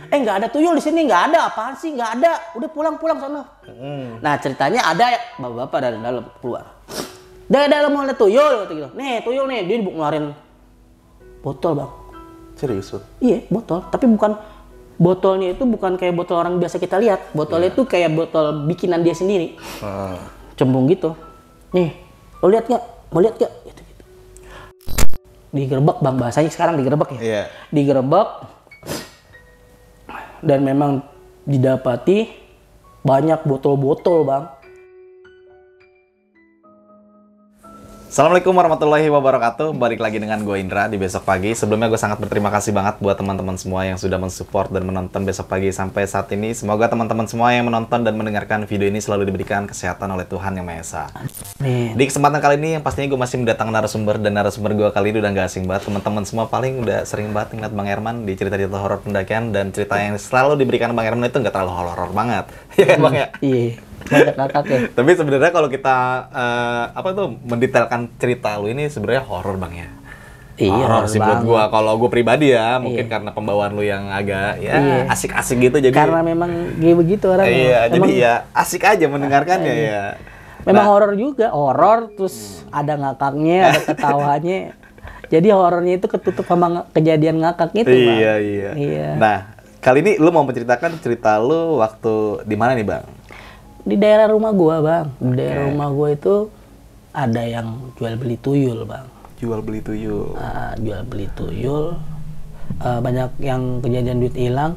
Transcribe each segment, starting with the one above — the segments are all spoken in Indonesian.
nggak ada tuyul di sini, nggak ada, apaan sih, nggak ada, udah pulang sana. Nah ceritanya ada ya bapak-bapak dari dalam keluar. Dari dalam mau ada tuyul, gitu. Nih tuyul nih, dia ngeluarin botol bang. Serius tuh? Iya botol, tapi bukan botolnya itu bukan kayak botol orang biasa kita lihat. Botolnya itu kayak botol bikinan dia sendiri. Cembung gitu. Nih, lo lihat nggak? Mau lihat nggak? Gitu. Digerebek bang, bahasanya sekarang digerebek ya. Iya. Digerebek dan memang didapati banyak botol-botol bang. Assalamualaikum warahmatullahi wabarakatuh. Balik lagi dengan gue Indra di Besok Pagi. Sebelumnya gue sangat berterima kasih banget buat teman-teman semua yang sudah mensupport dan menonton Besok Pagi sampai saat ini. Semoga teman-teman semua yang menonton dan mendengarkan video ini selalu diberikan kesehatan oleh Tuhan Yang Maha Esa. Di kesempatan kali ini yang pastinya gue masih mendatangkan narasumber, dan narasumber gue kali ini udah gak asing banget. Teman-teman semua paling udah sering banget ngeliat Bang Herman di cerita-cerita horor pendakian, dan cerita yang selalu diberikan Bang Herman itu gak terlalu horor banget. Iya kan Bang ya? Iya. Banyak ngakak ya. Tapi sebenarnya kalau kita mendetailkan cerita lu ini sebenarnya horor Bang ya. Iya, horor sih buat gua. Kalau gua pribadi ya, mungkin karena pembawaan lu yang agak asik-asik gitu, jadi karena memang kayak begitu orang. Iya, jadi ya asik aja mendengarkannya ya. Memang horor juga, horor terus ada ngakaknya, ada ketawanya. Jadi horornya itu ketutup sama kejadian ngakak itu, Bang. Iya. Nah, kali ini lu mau menceritakan cerita lu waktu di mana nih, Bang? Di daerah rumah gua, Bang. Di daerah rumah gua itu ada yang jual beli tuyul, Bang. Jual beli tuyul. Jual beli tuyul. Banyak yang kejadian duit hilang.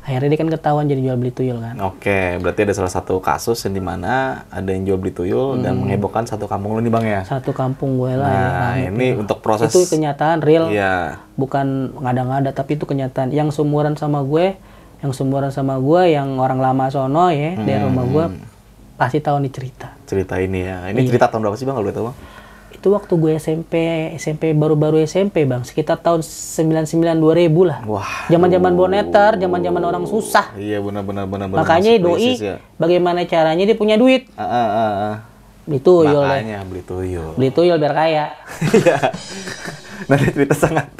Akhirnya dia kan ketahuan jadi jual beli tuyul kan. Oke, berarti ada salah satu kasus yang dimana ada yang jual beli tuyul dan menghebohkan satu kampung lu nih Bang ya. Satu kampung gue lah. Nah, ya, ini untuk proses itu kenyataan real. Iya. Bukan ngada-ngada, tapi itu kenyataan. Yang seumuran sama gue, yang orang lama sono ya, dari rumah gue pasti tahu nih cerita. Cerita ini ya. Ini cerita tahun berapa sih Bang kalau boleh tahu Bang? Itu waktu gue SMP baru-baru SMP Bang, sekitar tahun 99-2000 lah. Wah. Zaman-zaman boneter, zaman-zaman orang susah. Iya benar. Makanya doi ya. Bagaimana caranya dia punya duit? Beli tuyul. Makanya beli tuyul. Beli tuyul biar kaya. Iya. Nanti cerita sangat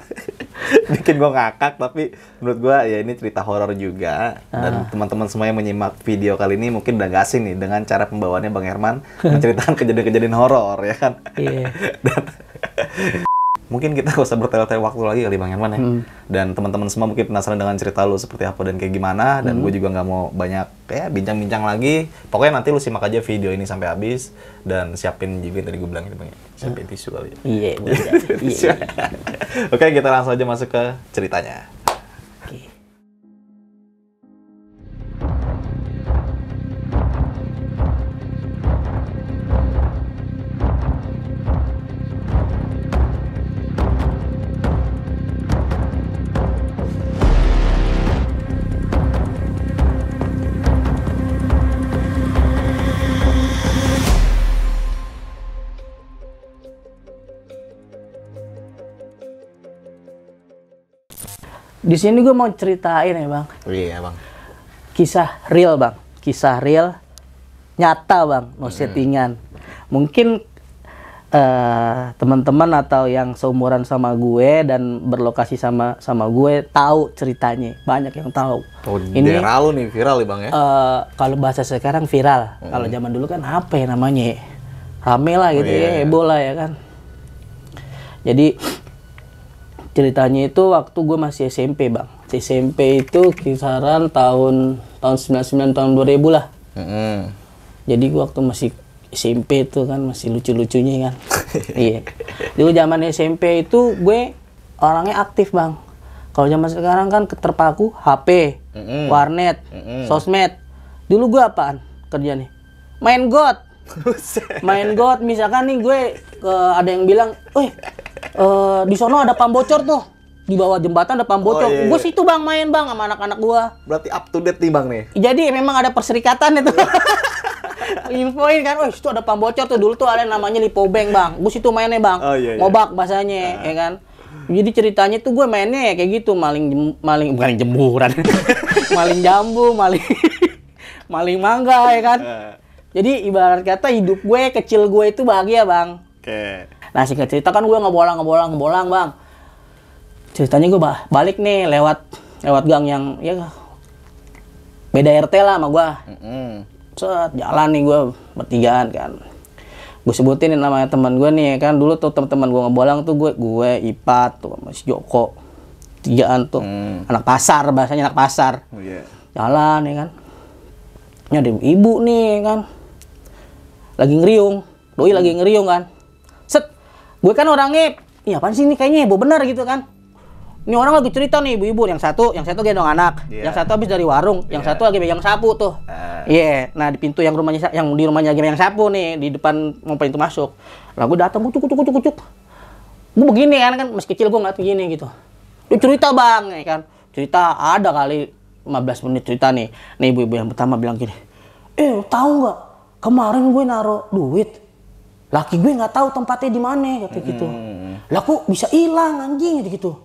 bikin gue ngakak, tapi menurut gue ya ini cerita horor juga. Dan teman-teman semua yang menyimak video kali ini mungkin udah gak asing nih dengan cara pembawaannya Bang Herman menceritakan kejadian-kejadian horor ya kan. Iya. Dan mungkin kita gak usah bertele-tele waktu lagi kali Bang Herman ya. Dan teman-teman semua mungkin penasaran dengan cerita lu seperti apa dan kayak gimana. Dan gue juga nggak mau banyak kayak bincang-bincang lagi. Pokoknya nanti lu simak aja video ini sampai habis. Dan siapin juga yang tadi gue bilang gitu Bang ya. Siapin tisu kali ya. Iya. Oke, kita langsung aja masuk ke ceritanya. Di sini gue mau ceritain ya Bang. Iya Bang. Kisah real Bang. Kisah real nyata Bang, no settingan. Mungkin teman-teman atau yang seumuran sama gue dan berlokasi sama gue tahu ceritanya. Banyak yang tahu. Oh, ini viral nih, viral nih Bang ya. Kalau bahasa sekarang viral. Kalau zaman dulu kan apa ya namanya? Rame lah gitu ya, heboh lah ya kan. Jadi ceritanya itu waktu gue masih SMP Bang. SMP itu kisaran tahun 99 tahun 2000 lah. Jadi gue waktu masih SMP itu kan masih lucu-lucunya kan. Iya. Dulu zaman SMP itu gue orangnya aktif Bang. Kalau zaman sekarang kan terpaku HP, warnet, sosmed. Dulu gue apaan kerjanya? Main God. Main God, misalkan nih gue ada yang bilang, di sono ada pam bocor tuh, di bawah jembatan ada pam bocor. Gue situ Bang main Bang sama anak-anak gue. Berarti up to date nih Bang nih. Jadi memang ada perserikatan itu. Infoin kan, situ ada pam bocor tuh. Dulu tuh ada yang namanya Lipobeng Bang. Gue situ mainnya Bang. Ngobak bahasanya, ya kan. Jadi ceritanya tuh gue mainnya kayak gitu, maling bukan jemuran. Maling jambu, maling mangga ya kan. Jadi ibarat kata hidup gue kecil gue itu bahagia Bang. Nah singkat cerita kan gue ngebolang Bang. Ceritanya gue balik nih lewat lewat gang yang ya beda RT lah sama gue. Set, jalan nih gue bertigaan kan. Gue sebutin namanya teman gue nih kan, dulu tuh teman-teman gue ngebolang tuh gue Ipat tuh masih Joko, tigaan tuh anak pasar, bahasanya anak pasar. Jalan ya kan, ini ada ibu nih kan lagi ngeriung, doi lagi ngeriung kan. Set, gue kan orangnya iya apaan sih ini kayaknya heboh bener gitu kan. Ini orang lagi cerita nih ibu-ibu, yang satu gendong anak, yang satu habis dari warung, yang satu lagi pegang sapu tuh. Nah di pintu yang rumahnya, yang di rumahnya lagi pegang sapu nih, di depan mau pintu masuk. Lah gue datang, kucuk. Gue begini kan masih kecil gue ngeliat begini gitu. Dia cerita bang, ya kan. Cerita ada kali 15 menit cerita nih. Nih ibu-ibu yang pertama bilang gini, tahu nggak? Kemarin gue naruh duit, laki gue nggak tahu tempatnya di mana kata gitu. Lah kok bisa hilang anjing gitu.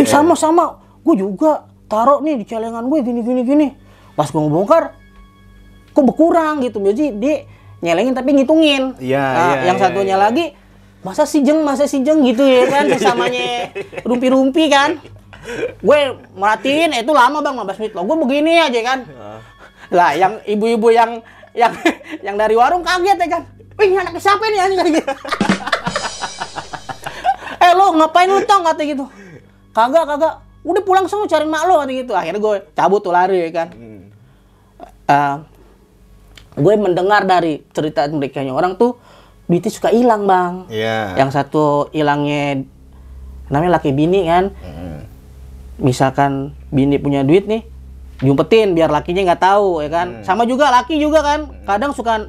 Sama-sama, gue juga taruh nih di celengan gue gini. Pas gue ngebongkar, kok berkurang gitu. Jadi dia nyelengin tapi ngitungin. Yang satunya lagi, masa si jeng gitu ya kan, samanya rumpi-rumpi kan. Gue merhatiin, itu lama bang 15 menit loh. Gue begini aja kan. Lah yang ibu-ibu yang dari warung kaget ya kan. Wih, anaknya siapa nih anjing gitu. Lo ngapain lu tong kata gitu. Kagak. Udah pulang semua cari mak lo kata gitu. Akhirnya gue cabut tuh lari ya kan. Gue mendengar dari cerita mereka orang tuh duitnya suka hilang bang. Yang satu hilangnya namanya laki bini kan. Misalkan bini punya duit nih, diumpetin biar lakinya nggak tahu ya kan. Sama juga laki juga kan. Kadang suka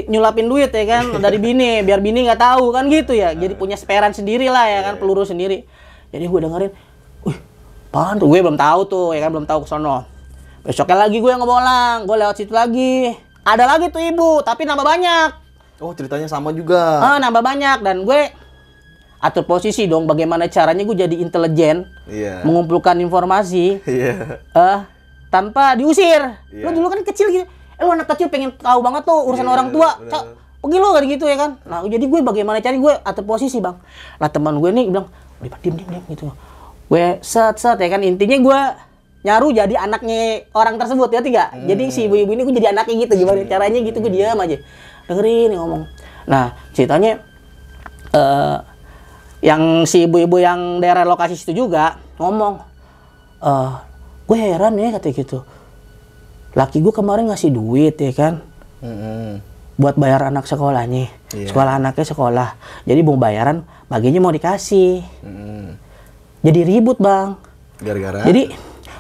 nyulapin duit ya kan dari bini biar bini nggak tahu kan gitu ya. Jadi punya speran sendiri lah ya kan, peluru sendiri. Jadi gue dengerin, apaan tuh, gue belum tahu tuh ya kan, belum tahu kesono. Besoknya lagi gue ngebolang, gue lewat situ lagi, ada lagi tuh ibu tapi nambah banyak. Oh ceritanya sama juga. Nambah banyak dan gue atur posisi dong, bagaimana caranya gue jadi intelijen, mengumpulkan informasi tanpa diusir. Lo dulu kan kecil gitu. Lo anak kecil pengen tahu banget tuh urusan orang tua. Pergi lo kayak gitu ya kan. Nah, jadi gue bagaimana cari, gue atur posisi, Bang. Nah, teman gue nih bilang, "Udah, diam gitu." Gue set ya kan, intinya gue nyaru jadi anaknya orang tersebut ya tiga. Jadi si ibu-ibu ini gue jadi anaknya gitu. Gimana caranya gitu, gue diam aja. Dengerin ngomong. Nah, ceritanya yang si ibu-ibu yang daerah lokasi situ juga ngomong, gue heran ya katanya gitu. Laki gue kemarin ngasih duit ya kan, buat bayar anak sekolahnya, sekolah anaknya sekolah. Jadi mau bayaran, baginya mau dikasih. Jadi ribut bang. Gara-gara? Jadi,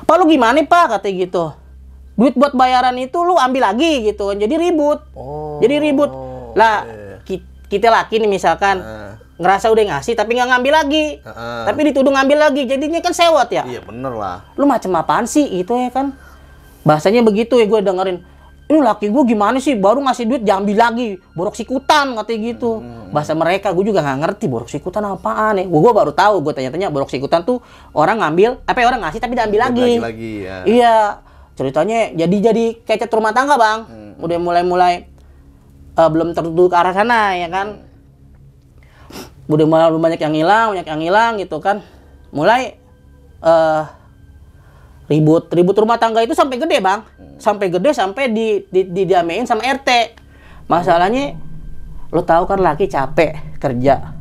"Pak lu gimana pak?" katanya gitu. "Duit buat bayaran itu lu ambil lagi gitu kan." Jadi ribut. Lah kita laki nih misalkan ngerasa udah ngasih tapi nggak ngambil lagi, tapi dituduh ngambil lagi, jadinya kan sewot ya. Iya bener lah. Lu macam apaan sih gitu ya kan? Bahasanya begitu ya, gue dengerin. Ini laki gue gimana sih, baru ngasih duit diambil lagi, borok sikutan katanya gitu. Bahasa mereka gue juga nggak ngerti borok sikutan apaan ya. Gue baru tahu, gue tanya-tanya borok sikutan tuh orang ngambil, orang ngasih tapi diambil lagi. Ya. Iya, ceritanya jadi kecet rumah tangga bang. Udah mulai belum tertuju ke arah sana ya kan. Udah mulai banyak yang hilang gitu kan. Mulai ribut rumah tangga itu sampai gede bang, sampai didamein sama RT. Masalahnya lo tahu kan laki capek kerja,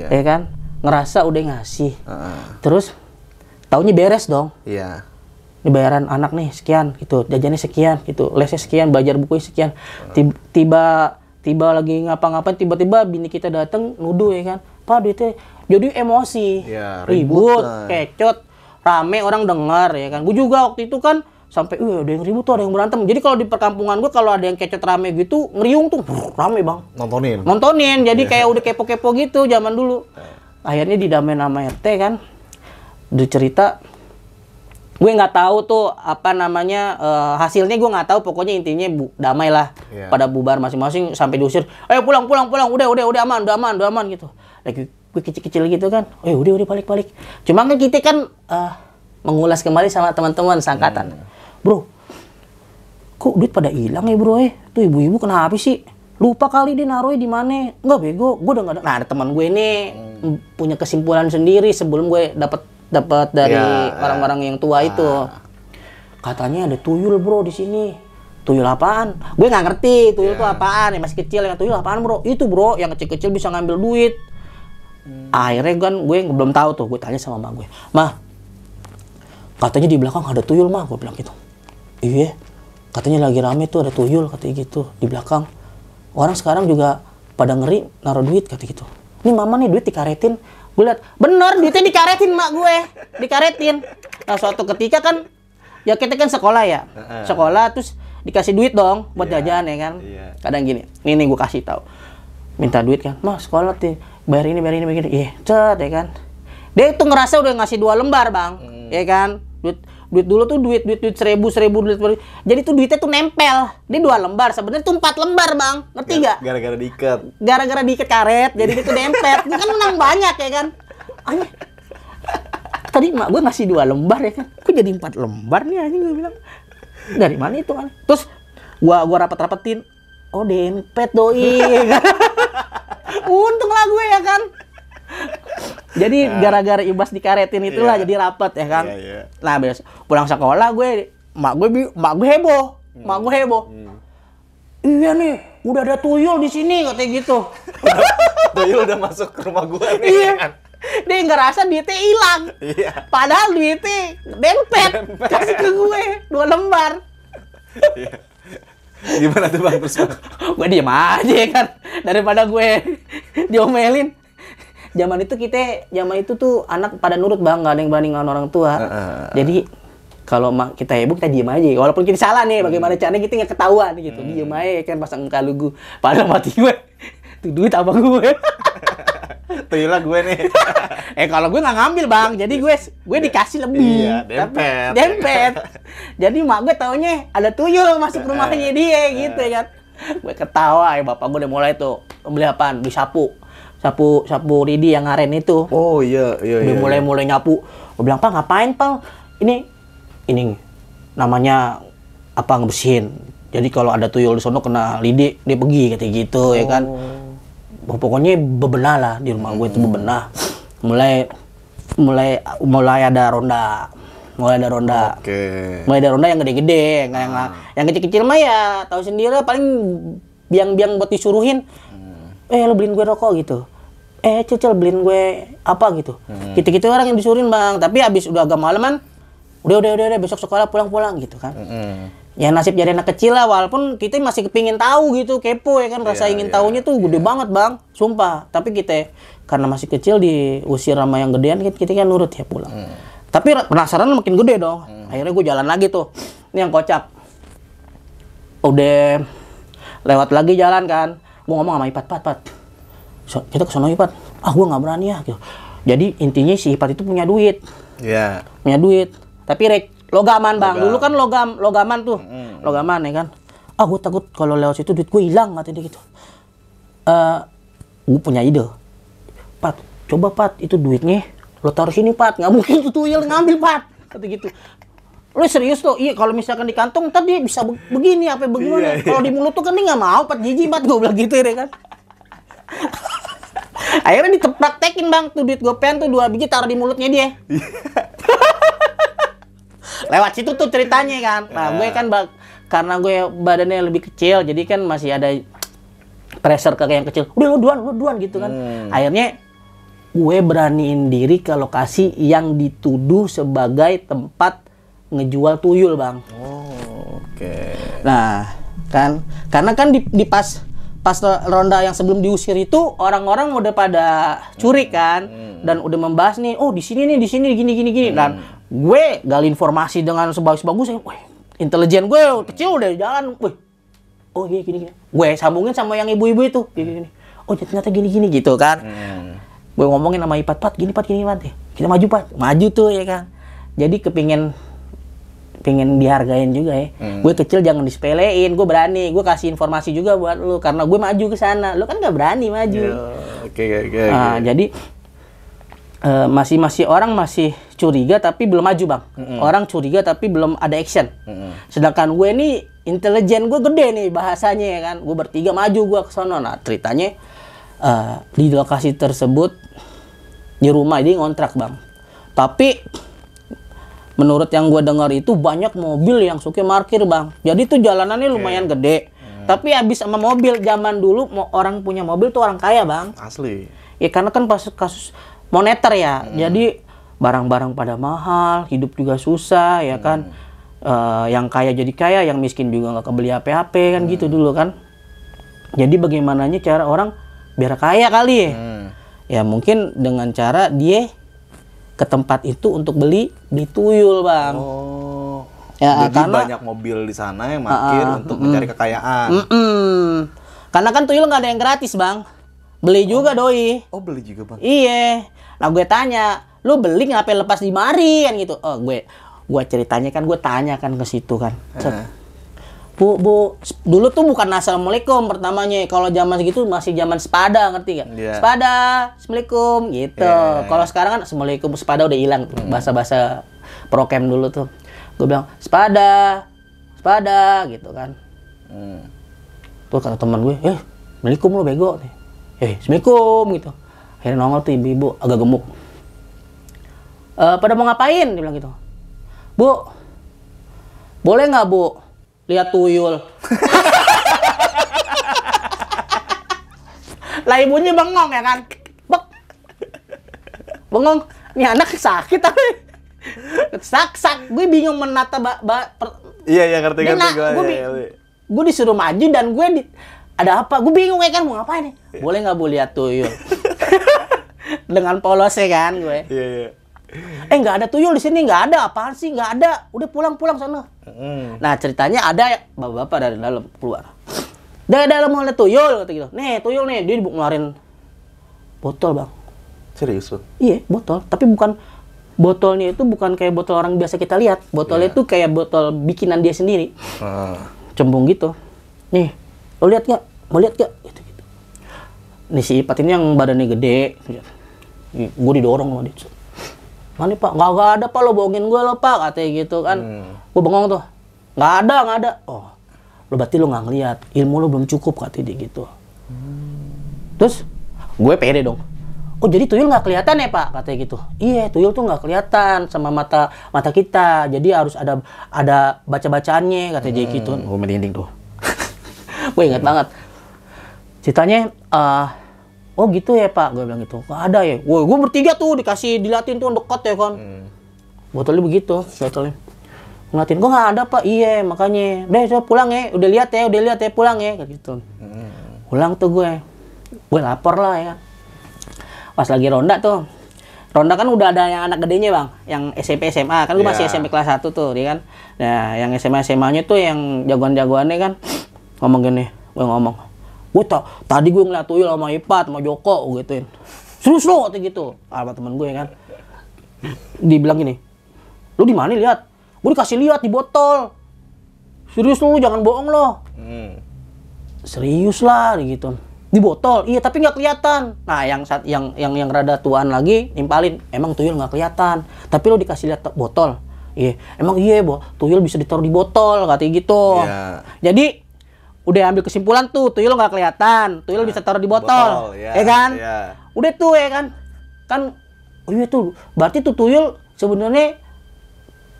ya kan, ngerasa udah ngasih, terus taunya beres dong. Ini bayaran anak nih sekian gitu, jajannya sekian gitu, lesnya sekian, belajar bukunya sekian. Tiba lagi ngapa-ngapain, tiba-tiba bini kita datang nuduh ya kan, "Pak duitnya," jadi emosi, ribut, kecot. Rame orang dengar ya kan. Gue juga waktu itu kan sampai ada yang ribut tuh, ada yang berantem. Jadi kalau di perkampungan gue kalau ada yang kecet rame gitu, ngeriung tuh rame bang. Nontonin. Jadi kayak udah kepo-kepo gitu zaman dulu. Akhirnya didamain sama RT kan. Dicerita, gue nggak tahu tuh apa namanya hasilnya, gue nggak tahu. Pokoknya intinya damai lah. Pada bubar masing-masing sampai diusir. "Ayo pulang. Udah aman gitu." Lagi gue kecil-kecil gitu kan, udah balik. Cuma kan kita kan mengulas kembali sama teman-teman sangkatan. "Bro, kok duit pada hilang ya bro tuh ibu-ibu kenapa sih? Lupa kali dia naruhnya di mana?" "Enggak bego, gue udah nggak ada." Nah ada teman gue ini punya kesimpulan sendiri sebelum gue dapat dapat dari Ya, orang-orang yang tua itu. Katanya ada tuyul bro di sini. Tuyul apaan? Gue nggak ngerti tuyul itu apaan. Yang masih kecil, yang tuyul apaan bro? Itu bro, yang kecil-kecil bisa ngambil duit. Akhirnya kan gue belum tahu tuh. Gue tanya sama mak gue, mah katanya di belakang ada tuyul mah. Gue bilang gitu. Iya, katanya lagi rame tuh ada tuyul katanya gitu di belakang. Orang sekarang juga pada ngeri naruh duit katanya gitu. Ini mama nih duit dikaretin. Gue liat, bener duitnya dikaretin mak gue, dikaretin. Nah suatu ketika kan, ya kita kan sekolah ya, sekolah terus dikasih duit dong buat jajan ya kan. Kadang gini, nih gue kasih tahu, minta duit kan, mas sekolah tuh bayar ini begini, iya, cet ya kan. Dia itu ngerasa udah ngasih 2 lembar bang, ya kan. Duit dulu tuh duit 1000 duit. Jadi tuh duitnya tuh nempel. Dia 2 lembar, sebenarnya tuh 4 lembar bang. Ngerti nggak? Gara-gara diikat. Gara-gara diikat karet, jadi dia tuh dempet. Dia kan menang banyak ya kan. Tadi mak gue ngasih 2 lembar ya kan. Kok jadi 4 lembar nih anjing, gue bilang. Dari mana itu kan? Terus gua rapat-rapetin. Oh dempet doi. Untung lah gue ya kan. Jadi gara-gara ibas dikaretin itulah jadi rapat ya kan. Nah biasa pulang sekolah gue mak gue heboh. Iya nih, udah ada tuyul di sini katanya gitu. Tuyul udah masuk ke rumah gue nih. Iya. Dia ngerasa duitnya hilang. Iya. Padahal duitnya dempet. Kasih ke gue 2 lembar. Gimana tuh bang terus bang? Gue diem aja ya kan, daripada gue diomelin. Zaman itu tuh anak pada nurut bang, nggak ada yang berani ngelawan orang tua. Jadi kalau kita heboh kita diem aja, walaupun kita salah nih, bagaimana caranya kita nggak ketahuan gitu. Diem aja kan, pasang muka lugu. Padahal mati gue, tuh duit apa gue? Tuyulnya gue nih. Kalau gue nggak ngambil bang, jadi gue dikasih lebih. Iya, dempet. Dempet. Jadi mak gue taunya ada tuyul masuk rumahnya dia gitu ya kan. Gue ketawa, bapak gue udah mulai tuh beli apaan? Beli sapu lidi yang aren itu. Oh iya. Udah mulai nyapu. Gue bilang, "Pak, ngapain, Pak? Ini namanya apa, ngebersihin. Jadi kalau ada tuyul di sono kena lidi, dia pergi katanya gitu ya kan." Pokoknya bebenah lah di rumah gue itu bebenah. Mulai ada ronda. Mulai ada ronda yang gede-gede, yang kecil-kecil mah ya tahu sendiri paling biang-biang buat disuruhin. Lu beliin gue rokok gitu. Cecil beliin gue apa gitu. Gitu-gitu orang yang disuruhin bang. Tapi abis udah agak malaman, udah besok sekolah pulang gitu kan. Ya nasib jadi anak kecil lah, walaupun kita masih kepingin tahu gitu, kepo ya kan. Rasa ingin tahunya tuh gede banget bang, sumpah. Tapi kita karena masih kecil diusir sama yang gedean, kita kan nurut ya pulang. Tapi penasaran makin gede dong. Akhirnya gue jalan lagi tuh. Ini yang kocak. Udah lewat lagi jalan kan. Gue ngomong sama Ipat, Pat. Kita kesana Ipat. Gue nggak berani ya. Gitu. Jadi intinya si Ipat itu punya duit. Iya. Punya duit. Tapi logaman bang. Dulu kan logaman tuh. Logaman ya kan. Gue takut kalau lewat situ duit gue hilang katanya gitu. Gue punya ide. Pat, coba Pat, itu duitnya lo taruh sini Pat. Nggak mungkin tuh tuyul ngambil Pat. Kata gitu. Lo serius tuh? Iya, kalau misalkan di kantong tadi bisa begini apa bagaimana. Kalau di mulut tuh kan dia nggak mau Pat, jijik Pat, gue bilang gitu ya kan. Akhirnya dipraktekin bang, tuh duit gopean tuh 2 biji taruh di mulutnya dia. Lewat situ tuh ceritanya kan. Nah gue kan karena gue badannya lebih kecil, jadi kan masih ada pressure ke yang kecil. Udah lu duluan gitu kan. Akhirnya gue beraniin diri ke lokasi yang dituduh sebagai tempat ngejual tuyul bang. Oke. Nah kan, karena kan di pas ronda yang sebelum diusir itu orang-orang udah pada curi kan, dan udah membahas nih, di sini gini. Dan gue gali informasi dengan sebagus-bagusnya. Intelijen gue kecil udah jalan. Gini. Gue sambungin sama yang ibu-ibu itu. Gini. Ternyata gini gitu kan. Gue ngomongin sama Ipat, Pat. Kita maju Pat. Maju tuh ya kan. Jadi pengen dihargain juga ya. Gue kecil jangan disepelein, gue berani, gue kasih informasi juga buat lu karena gue maju ke sana. Lu kan nggak berani maju. Oke. Jadi masih orang masih curiga tapi belum maju bang. Orang curiga tapi belum ada action. Sedangkan gue nih intelijen gue gede nih bahasanya ya kan. Gue bertiga maju gue ke sana. Nah ceritanya di lokasi tersebut di rumah ini ngontrak bang. Tapi menurut yang gue dengar itu banyak mobil yang suka parkir bang. Jadi tuh jalanannya lumayan gede. Tapi habis sama mobil. Zaman dulu orang punya mobil tuh orang kaya bang. Asli. Ya karena kan pas kasus moneter ya. Jadi barang-barang pada mahal, hidup juga susah ya kan. Yang kaya jadi kaya, yang miskin juga nggak kebeli HP-HP kan gitu dulu kan. Jadi bagaimananya cara orang biar kaya kali ya. Ya mungkin dengan cara dia ke tempat itu untuk beli tuyul bang. Oh. Ya, Jadi karena banyak mobil di sana yang parkir untuk mencari kekayaan. Karena kan tuyul nggak ada yang gratis bang. Beli juga doi. Oh beli juga bang. Iya. Nah gue tanya, lu beli ngapain lepas di mari kan gitu. Oh gue ceritanya kan gue tanya kan ke situ kan. Bu, dulu tuh bukan assalamualaikum pertamanya. Kalau zaman segitu masih zaman sepada, ngerti gak? Yeah. Sepada, assalamualaikum gitu. Yeah. Kalau sekarang kan assalamualaikum, sepada udah hilang. Bahasa-bahasa prokem dulu tuh. Gue bilang sepada gitu kan. Tuh kata teman gue, assalamualaikum lo bego nih. Assalamualaikum gitu. Akhirnya nongol tuh ibu-ibu agak gemuk. Pada mau ngapain? Dia bilang gitu. Bu, boleh nggak bu? Lihat tuyul. Lah ibunya bengong ya kan? Bengong. Ini anak sakit tapi. Sak. Gue bingung menata Iya ngerti gue disuruh maju dan ada apa? Gue bingung ya kan mau ngapain nih? Boleh nggak bu lihat tuyul? Dengan polosnya kan gue. Iya. Nggak ada tuyul di sini, nggak ada. Apaan sih? Nggak ada. Udah pulang sana. Nah ceritanya ada bapak-bapak dari dalam keluar. Dari dalam mau lihat tuyul kata gitu. Nih tuyul nih, dia ngeluarin botol bang. Serius bang? Iya botol, tapi bukan botolnya itu bukan kayak botol orang biasa kita lihat. Botolnya itu kayak botol bikinan dia sendiri. Cembung gitu. Nih, lo lihat gak? Mau lihat gak? Gitu. Nih si Ipat ini yang badannya gede. Gue didorong sama dia. Mana pak? Nggak ada pak, lo bohongin gue lo pak, katanya gitu kan. Gue bengong tuh. Nggak ada. Oh, lo berarti lo nggak ngeliat. Ilmu lo belum cukup, katanya dia gitu. Terus gue pede dong. Oh jadi tuyul nggak kelihatan ya pak, katanya gitu. Iya, tuyul tuh nggak kelihatan sama mata kita. Jadi harus ada baca-bacaannya, katanya dia gitu. Gue merinding tuh. Gue ingat banget. Ceritanya, oh gitu ya pak, gue bilang gitu. Nggak ada ya. Woi, gue bertiga tuh diliatin tuh dekat ya kan. Botolnya begitu, botolnya. Ngeliatin, gue nggak ada pak. Iya makanya. Udah saya pulang ya. Udah lihat ya, pulang ya, kayak gitu. Pulang tuh gue lapar lah ya kan. Pas lagi ronda tuh. Ronda kan udah ada yang anak gedenya bang, yang SMP SMA kan gue masih SMP kelas 1 tuh, dia kan. Nah, yang SMA SMA-nya tuh yang jagoan-jagoannya kan ngomong gini, gue ngomong, tadi gue ngeliat tuyul sama Ipat, sama Joko, gue gituin. Serius lo, katanya gitu, sama temen gue kan. Dibilang gini, lu di mana lihat? Gue dikasih lihat di botol. Serius lu jangan bohong lo. Serius lah, gitu. Di botol, iya tapi nggak kelihatan. Nah yang rada tuaan lagi nimpalin, emang tuyul nggak kelihatan, tapi lo dikasih lihat botol. Iya, emang iya tuyul bisa ditaruh di botol, katanya gitu. Jadi udah ambil kesimpulan tuh, tuyul nggak kelihatan, tuyul bisa taruh di botol, ya kan? Udah tuh ya kan, oh iya tuh, berarti tuh tuyul sebenarnya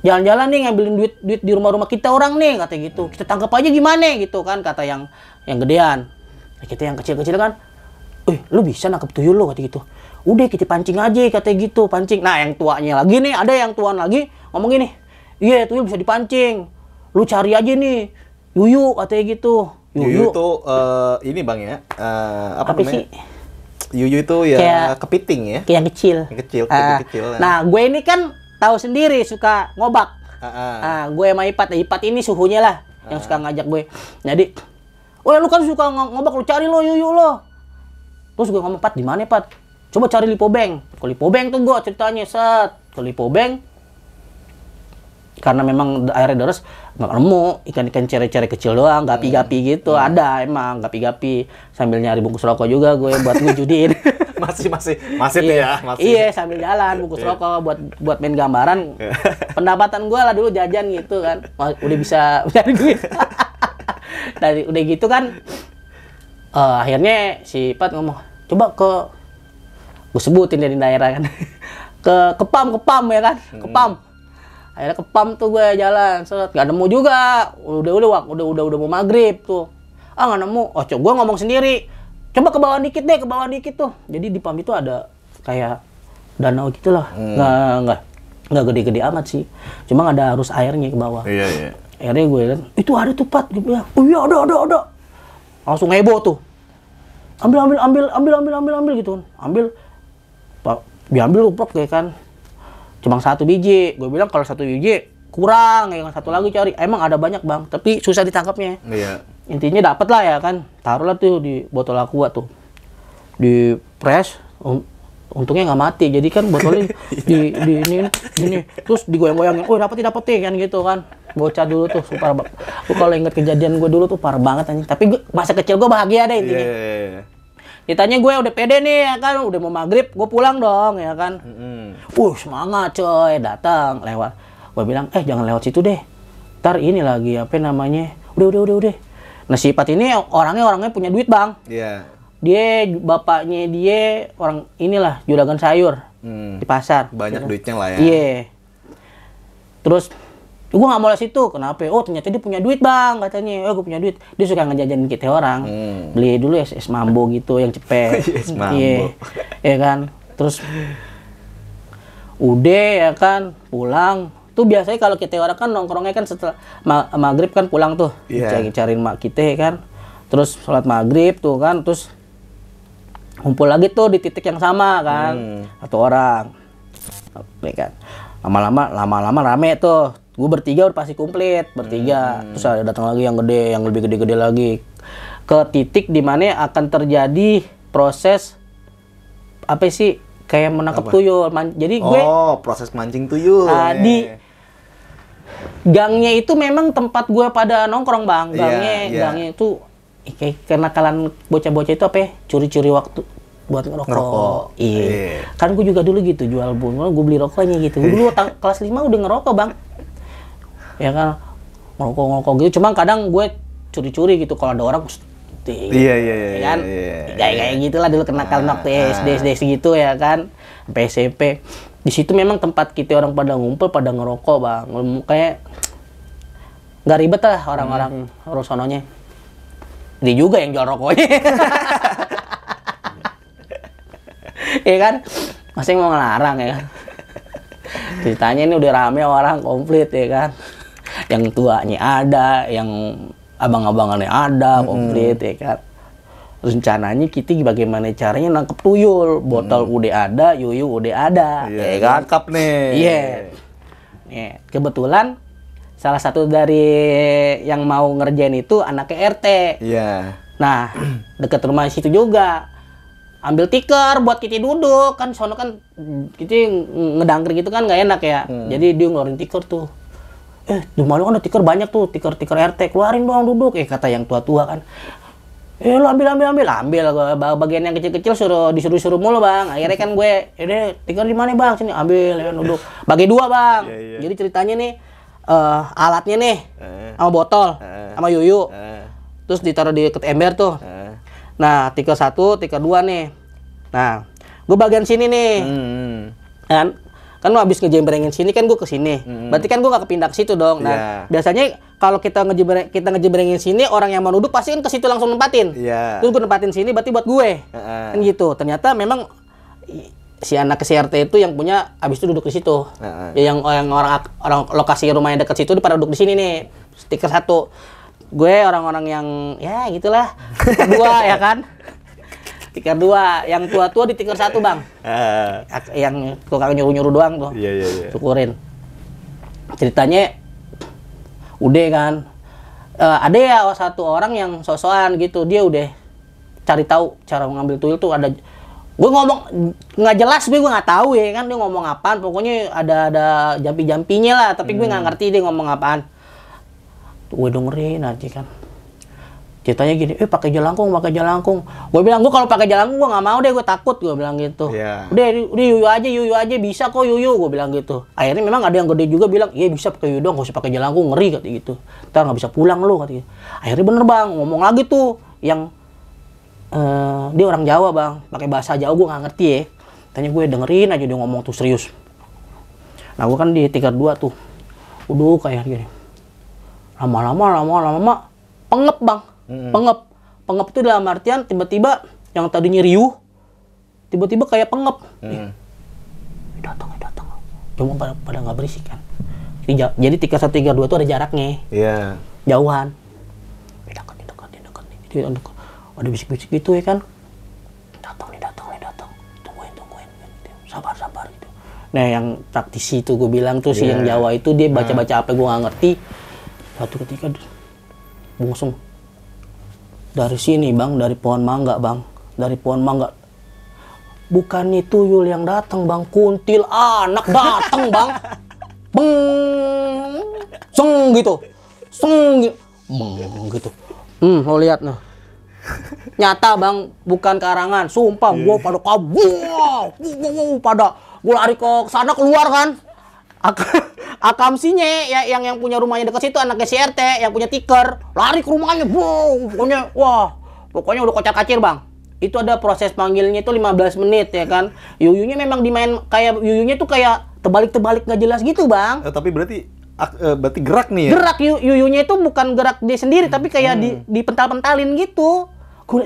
jalan-jalan nih ngambilin duit di rumah-rumah kita orang nih, katanya gitu. Kita tangkap aja gimana gitu kan, kata yang gedean. Kita yang kecil-kecil kan, lu bisa nangkep tuyul lo, kata gitu. Udah kita pancing aja, katanya gitu, pancing. Nah yang tuanya lagi nih, ada yang tuan lagi ngomong gini, iya tuyul bisa dipancing, lu cari aja nih, yuyu, katanya gitu. Yuyu itu ini bang ya, apa namanya? sih? Yuyu itu ya kayak kepiting ya? Kayak yang kecil. Kecil. Nah gue ini kan tahu sendiri suka ngobak. Gue sama Ipat ini suhunya lah, yang suka ngajak gue. Jadi, lu kan suka ngobak, lu cari lo yuyu lo. Terus gue ngomong, Pat, di mana Pat? Coba cari Lipo Beng. Ke Lipo Beng tuh gue ceritanya, ke Lipo Beng. Karena memang airnya deras, nggak nemu ikan-ikan cere-cere kecil doang, gapi-gapi gitu. Ada emang gapi-gapi. Sambil nyari bungkus rokok juga gue buat ngujudiin. masih tuh ya, masih. Iya, sambil jalan bungkus rokok buat main gambaran. Pendapatan gue lah dulu jajan gitu kan. Udah bisa cari duit. Dari udah gitu kan, akhirnya si Pat ngomong, coba gue sebutin dari daerah kan, Kepam ya kan, Kepam. Akhirnya Kepam tuh gue jalan, set, nggak nemu juga. Udah mau maghrib tuh. Ah nggak nemu. Oh, gue ngomong sendiri. Coba ke bawah dikit deh, ke bawah dikit tuh. Jadi di Pam itu ada kayak danau gitulah. Nggak gede-gede amat sih. Cuma ada arus airnya ke bawah. Iya. Akhirnya gue bilang, itu ada tuh Pat. Gue bilang, oh iya ada. Langsung heboh tuh. Ambil gitu kan. Ambil. Diambil luprok ya kan. Cuma 1 biji. Gue bilang kalau 1 biji kurang ya kan, 1 lagi cari. Emang ada banyak bang, tapi susah ditangkapnya. Iya. Intinya dapet lah ya kan. Taruhlah tuh di botol aqua tuh. Di press. Untungnya nggak mati. Jadi kan botolnya di ini. Terus digoyang-goyangin. Oh dapetin kan gitu kan. Bocah dulu tuh super. Gue kalau inget kejadian gue dulu tuh parah banget anjing. Tapi masa kecil gue bahagia deh intinya. Yeah. Ditanya gue udah pede nih ya kan, udah mau maghrib, gue pulang dong ya kan. Semangat coy, datang lewat. Gue bilang, jangan lewat situ deh. Ntar ini lagi apa namanya? Udah. Nah si Pat ini orangnya punya duit bang. Iya. Dia bapaknya dia orang inilah juragan sayur di pasar. Banyak duitnya lah ya. Iya. Terus gue nggak mau lewat situ, kenapa? Oh ternyata dia punya duit bang, katanya. Gue punya duit. Dia suka ngejajanin kita orang. Beli dulu es mambo gitu yang cepet. Es mambo. Iya, ya kan. Terus udah ya kan, pulang. Tuh biasanya kalau kita orang kan nongkrongnya kan setelah maghrib kan pulang tuh. Cariin mak kita kan. Terus sholat maghrib tuh kan, terus kumpul lagi tuh di titik yang sama kan. 1 orang. Ya kan. Lama-lama rame tuh. Gue bertiga udah pasti komplit, bertiga. Terus ada datang lagi yang gede, yang lebih gede-gede lagi. Ke titik di mana akan terjadi proses apa sih? Kayak menangkap tuyul. Jadi gue proses mancing tuyul. Di gangnya itu memang tempat gue pada nongkrong, Bang. Gangnya itu kayak kenakalan bocah-bocah itu apa ya? Curi-curi waktu buat ngerokok. Iya. Kan gue juga dulu gitu jual bunga, gue beli rokoknya gitu. Gue dulu kelas 5 udah ngerokok, Bang. Ya kan ngerokok gitu, cuma kadang gue curi-curi gitu kalau ada orang. Iya. Kan kayak gitulah dulu kenakalan waktu SD segitu ya kan, sampai SMP. Di situ memang tempat kita orang pada ngumpul pada ngerokok, Bang. Kayak nggak ribet lah orang-orang sononya. Dia juga yang jual rokoknya. Iya kan, masih mau ngelarang ya kan. Ceritanya ini udah rame orang komplit ya kan. Yang tuanya ada, yang abang-abangannya ada, komplit ya kan. Rencananya kita bagaimana caranya nangkep tuyul. Botol udah ada, yuyu udah ada. Ya kan? Nangkep nih. Iya. Nih, kebetulan salah satu dari yang mau ngerjain itu anaknya RT. Iya. Nah, deket rumah situ juga. Ambil tikar buat kita duduk. Kan sono kan kita ngedangker gitu kan nggak enak ya. Jadi dia ngeluarin tikar tuh. Di rumah lu kan ada tikar banyak tuh, tikar RT, keluarin doang duduk. Kata yang tua-tua kan. Lu ambil. Bagian yang kecil-kecil disuruh mulu, Bang. Akhirnya kan gue, tikar di mana, Bang? Sini ambil, ya, duduk. Bagi 2, Bang. Yeah. Jadi ceritanya nih, alatnya nih, sama botol, sama yuyu. Terus ditaruh di ember tuh. Nah, tikar 1, tikar 2 nih. Nah, gue bagian sini nih. Kan lu abis ngejembrengin sini kan gue ke sini. Berarti kan gue gak kepindah ke situ dong. Nah, biasanya kalau kita ngejembrengin sini, orang yang mau duduk pasti kan ke situ langsung nempatin. Terus gue nempatin sini berarti buat gue. Kan gitu. Ternyata memang si anak CRT itu yang punya abis itu duduk di situ. Yang orang lokasi rumahnya dekat situ pada duduk di sini nih. Stiker 1. Gue orang-orang yang ya gitulah. Kedua ya kan. Tikar 2, yang tua-tua di tikar 1, Bang. Yang tukang nyuruh-nyuruh doang tuh. Iya. Syukurin. Ceritanya udah kan. Ada ya satu orang yang sosokan gitu, dia udah cari tahu cara mengambil tuyul tuh ada. Gue ngomong nggak jelas, gue nggak tahu ya kan dia ngomong apaan. Pokoknya ada jampi-jampinya lah, tapi gue nggak ngerti dia ngomong apaan. Gue dengerin aja kan. Ceritanya gini, pakai jelangkung. Gue bilang, gue kalau pakai jelangkung gue nggak mau deh, gue takut, gue bilang gitu. Udah yuyu aja, bisa kok yuyu, gue bilang gitu. Akhirnya memang ada yang gede juga bilang, iya bisa pakai yuyu dong, gak usah pakai jelangkung, ngeri katanya gitu. Ntar nggak bisa pulang lu katanya. Akhirnya bener, Bang, ngomong lagi tuh yang dia orang Jawa, Bang, pakai bahasa Jawa gue nggak ngerti ya. Tanya gue dengerin aja dia ngomong tuh serius. Nah gue kan di tingkat 2 tuh, udah kayak gini. Lama-lama pengep bang, pengep itu dalam artian tiba-tiba yang tadinya riuh, tiba-tiba kayak pengep. Datang. Cuma pada nggak berisik kan. Jadi tingkat 1, tingkat 2 tuh ada jaraknya. Iya. Jauhan. Dekat. Ada bisik-bisik gitu ya kan. Datang. Tungguin. Sabar gitu. Nah yang praktisi itu gue bilang tuh si yang Jawa itu dia baca-baca apa gue nggak ngerti. Suatu ketika langsung dari sini bang, dari pohon mangga bang, bukannya tuyul yang datang bang, kuntil anak datang bang, seng gitu, lo lihat nah, nyata bang, bukan karangan, sumpah gue pada kabur, gue lari ke sana keluar kan, akamsinya ya yang punya rumahnya dekat situ anaknya si RT yang punya tiker lari ke rumahnya, pokoknya udah kocar-kacir bang. Itu ada proses panggilnya itu 15 menit ya kan. Yuyunya memang dimain kayak yuyunya tuh kayak terbalik nggak jelas gitu bang. Tapi berarti gerak nih ya? Gerak yuyunya itu bukan gerak dia sendiri tapi kayak dipental-pentalin gitu. Gue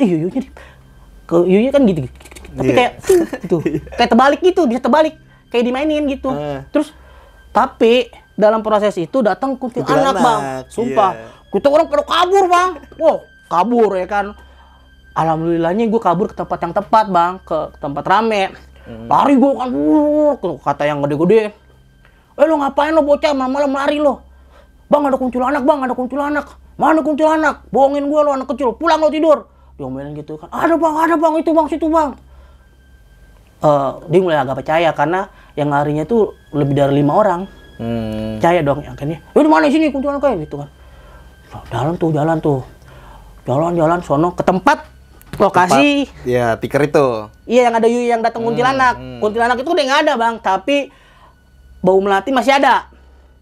yuyunya kan gitu. Tapi kayak gitu. Kayak terbalik gitu, bisa terbalik. Kayak dimainin gitu. Terus tapi dalam proses itu datang kuntilanak bang. Sumpah. Kita orang pada kabur bang. Wow, kabur ya kan. Alhamdulillahnya gue kabur ke tempat yang tepat bang, ke tempat rame. Lari gue kan, kata yang gede-gede. Lo ngapain lo bocah, malam-malam lari lo. Bang ada kuntilanak bang, ada kuntilanak. Mana kuntilanak? Bohongin gue lo anak kecil, pulang lo tidur. Diomelin gitu kan, ada bang, itu bang, situ bang. Dia mulai agak percaya karena yang larinya tuh lebih dari 5 orang. Percaya dong, yang kan di mana sini kuntilanak kayak gitu kan. Jalan sono ke tempat lokasi. Ya, tiker itu. Iya, yang ada Yuyu yang datang kuntilanak. Kuntilanak itu udah nggak ada bang, tapi bau melati masih ada.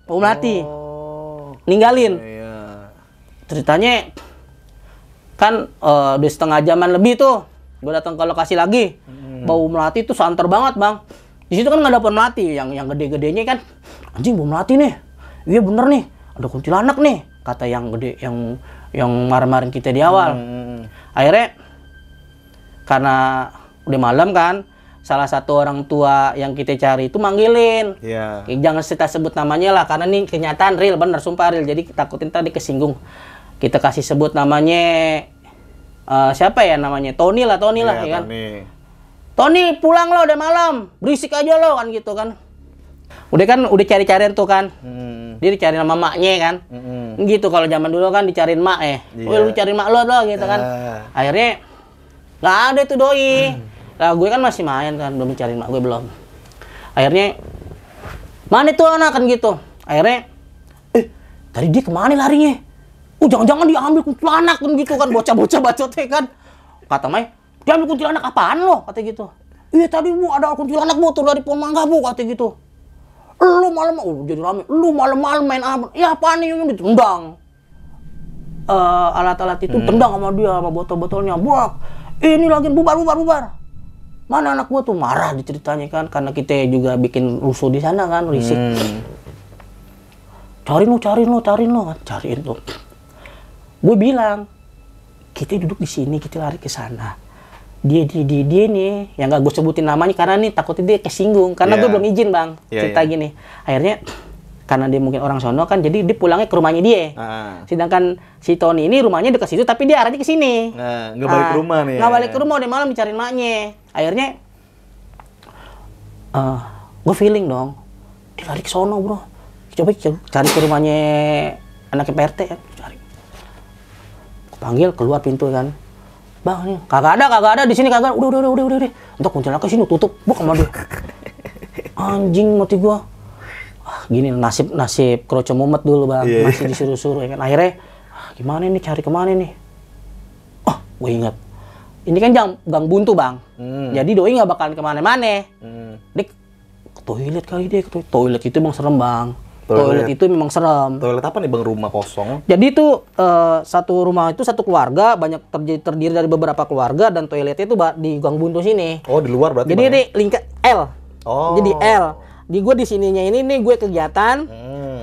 Bau melati. Ninggalin. Iya. Ceritanya kan udah setengah jaman lebih tuh. Gue datang ke lokasi lagi. Bau melati itu santer banget bang. Di situ kan nggak ada pohon melati. Yang gede-gedenya kan, anjing bau melati nih. Iya bener nih. Ada kuntilanak nih. Kata yang gede, yang marah-marahin kita di awal. Akhirnya karena udah malam kan, salah satu orang tua yang kita cari itu manggilin. Iya. Jangan kita sebut namanya lah, karena ini kenyataan real, bener, sumpah real. Jadi takutin tadi kesinggung. Kita kasih sebut namanya, siapa ya namanya? Tony lah ya kan. Tony pulang lo, udah malam, berisik aja lo kan gitu kan. Udah cari-carian tuh kan. Dia dicari sama maknya kan. Gitu kalau zaman dulu kan dicariin mak lu cariin mak lo gitu kan. Akhirnya nggak ada tuh doi. Lah gue kan masih main kan, belum cariin mak gue belum. Akhirnya mana tuh anak kan gitu. Akhirnya tadi dia kemana larinya? Jangan-jangan diambil kuntilanak kan gitu kan, bocah-bocah bacotnya kan. Kata Mai, diambil kuntilanak apaan lo? Kata gitu. Iya tadi bu ada kuntilanak bu tuh dari pohon mangga bu, kata gitu. Lu malam, jadi rame. Lu malam-malam main apa? Ya apaan nih yang ditendang? Alat-alat itu tendang sama dia, sama botol-botolnya. Buak, ini lagi bubar. Mana anak gua tuh marah diceritanya kan, karena kita juga bikin rusuh di sana kan, risik. Cariin lo. Gue bilang, kita duduk di sini, kita lari ke sana. Dia nih, yang gak gue sebutin namanya karena nih takutnya dia kesinggung. Karena gue belum izin bang, cerita gini. Akhirnya, karena dia mungkin orang sono kan, jadi dia pulangnya ke rumahnya dia. Sedangkan si Tony ini rumahnya dekat situ, tapi dia arahnya ke sini. Nggak balik ke rumah nih. Nggak balik ke rumah, udah malam dicariin maknya. Akhirnya, gue feeling dong, dia lari ke sono bro. Coba cari ke rumahnya anaknya PRT ya, cari. Panggil keluar pintu kan. Bang nih, kagak ada di sini kagak. Udah. Untuk kuntilanak ke sini tutup, buk sama dia. Anjing mati gua. Gini nasib Kroco Mumet dulu bang, masih disuruh-suruh ya kan. Akhirnya, gimana nih cari kemana nih? Gue ingat. Ini kan gang buntu bang. Jadi doi nggak bakalan kemana-mana. Dia ke toilet kali dia, toilet itu bang serem bang. Toilet itu memang serem. Toilet apa nih bang? Rumah kosong? Jadi itu satu rumah itu satu keluarga, banyak terdiri dari beberapa keluarga dan toiletnya itu di Gang Buntu sini. Oh di luar berarti? Jadi ini lingkar L. Oh. Jadi L. Di gue di sininya ini nih gue kegiatan.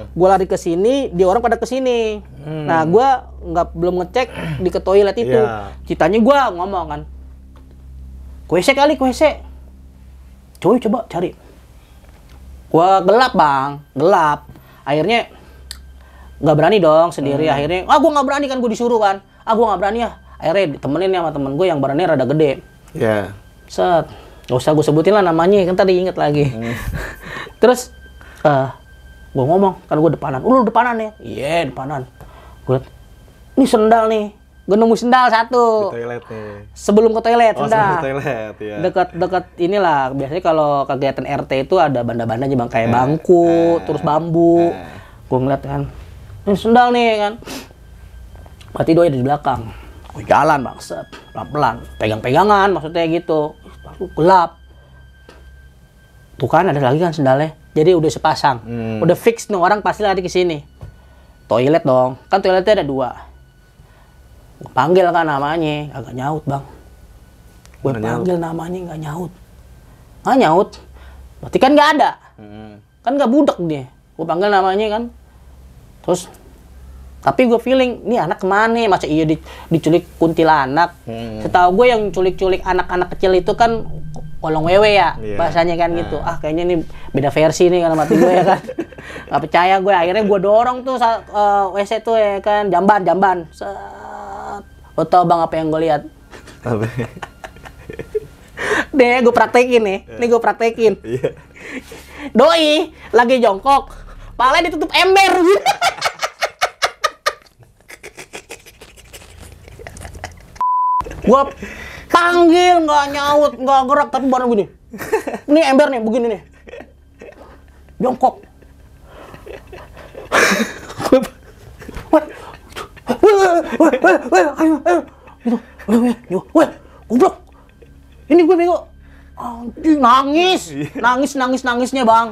Gue lari ke sini, dia orang pada ke sini. Nah gue belum ngecek di ke toilet itu. Citanya gue ngomong kan, WC kali, WC. Coba cari. Wah gelap bang, gelap. Akhirnya nggak berani dong sendiri. Akhirnya, gue nggak berani kan, gue disuruh kan. Gue nggak berani ya. Akhirnya ditemenin sama temen gue yang badannya rada gede. Iya. Set, nggak usah gue sebutin lah namanya, kan tadi inget lagi. Terus, gue ngomong, kan gue depanan. Lu depanan ya? Iya depanan. Gue liat, ini sendal nih. Gue nemu sendal satu. Di toilet nih. Sebelum ke toilet, Oh, sendal. sebelum ke toilet, ya. Dekat inilah. Biasanya kalau kegiatan RT itu ada banda-bandanya bang, kayak bangku, terus bambu. Gue ngeliat kan, ini sendal nih kan. Berarti doi ada di belakang. Gue jalan bang, set, pelan-pelan, pegang-pegangan, maksudnya gitu. Gelap. Tuh kan ada lagi kan sendalnya. Jadi udah sepasang, udah fix nih orang pasti lari ke sini. Toilet dong, kan toiletnya ada 2. Gue panggil kan namanya, agak nyaut bang. Gue panggil namanya nggak nyaut. Nggak nyaut, berarti kan nggak ada. Kan nggak budek dia. Gue panggil namanya kan. Terus, tapi gue feeling, ini anak kemana? Masa iya diculik kuntilanak? Setahu gue yang culik-culik anak-anak kecil itu kan kolong wewe ya, bahasanya kan gitu. Kayaknya ini beda versi nih kan mati gue ya kan. Nggak percaya gue, akhirnya gue dorong tuh WC tuh ya kan, jamban. Lo tau bang apa yang gue lihat? Apa? Deh, gue praktekin nih. Nih gue praktekin. Doi lagi jongkok, palanya ditutup ember. Gue panggil nggak nyaut, nggak gerak, tapi baru gini. Ini ember nih, begini nih. Jongkok. Ayo, goblok. Ini gue bego. Anjing nangisnya bang.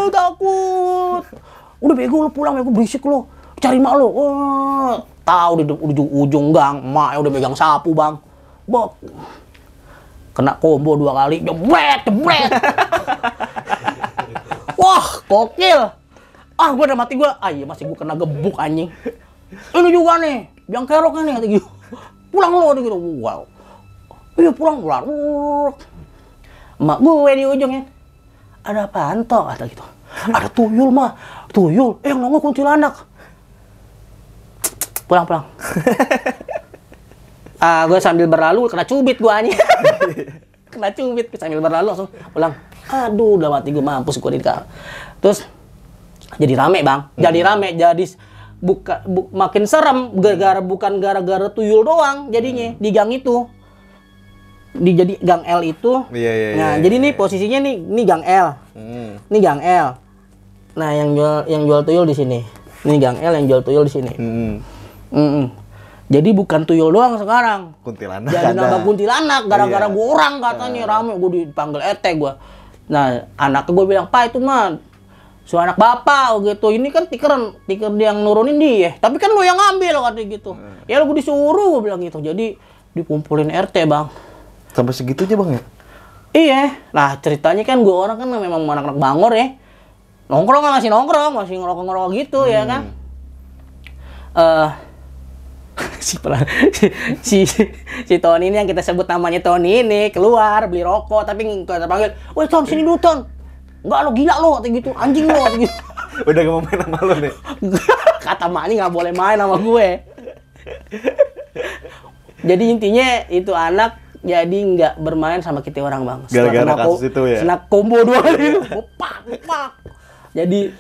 Takut. Udah bego lo pulang, bego berisik lo. Cari mak lo. Tahu di ujung gang, mak udah megang sapu bang. Bok. Kena combo 2 kali, jebret. Wah, gokil. Gue udah mati gue. Iya masih gue kena gebuk anjing. Ini juga nih, biang keroknya nih kata gitu. Pulang lo gitu. Wow. Iya pulang. Emak gue di ujungnya. Ada apaan toh? Kata gitu. Ada tuyul mah. Tuyul. Yang nongol kuntilanak. Pulang. Gue sambil berlalu kena cubit gue anjing. Kena cubit sambil berlalu langsung pulang. Aduh, udah mati gue, mampus gue di kal. Terus jadi rame bang, makin serem bukan gara-gara tuyul doang jadinya di gang itu. Jadi gang L itu. Jadi nih posisinya nih gang L. Ini gang L. Nah, yang jual tuyul di sini. Ini gang L yang jual tuyul di sini. Jadi bukan tuyul doang sekarang. Kuntilanak. Jadi nambah kuntilanak gara-gara gue orang katanya rame, gue dipanggil ete gue. Nah, anaknya gue bilang, "Pak, itu mah anak bapak gitu. Ini kan tiker yang nurunin dia. Tapi kan lo yang ngambil," katanya gitu. Ya lo gue disuruh, gue bilang gitu. Jadi dikumpulin RT, Bang. Sampai segitunya, Bang ya? Iya. Nah, ceritanya kan gue orang kan memang anak-anak bangor ya. Nongkrong kan masih ngerokok-ngerokok gitu ya kan. Si Tony ini yang kita sebut namanya Tony ini keluar beli rokok tapi kita panggil, "Woi Ton, sini dulu Ton." "Enggak lo, gila lo," katanya gitu. "Anjing lo," katanya gitu. Udah gak mau main sama lo nih? Kata maknya nggak boleh main sama gue. Jadi intinya itu anak jadi nggak bermain sama kita orang, Bang. Gara-gara kasus itu ya? Senak combo 2 kali. Pak. Jadi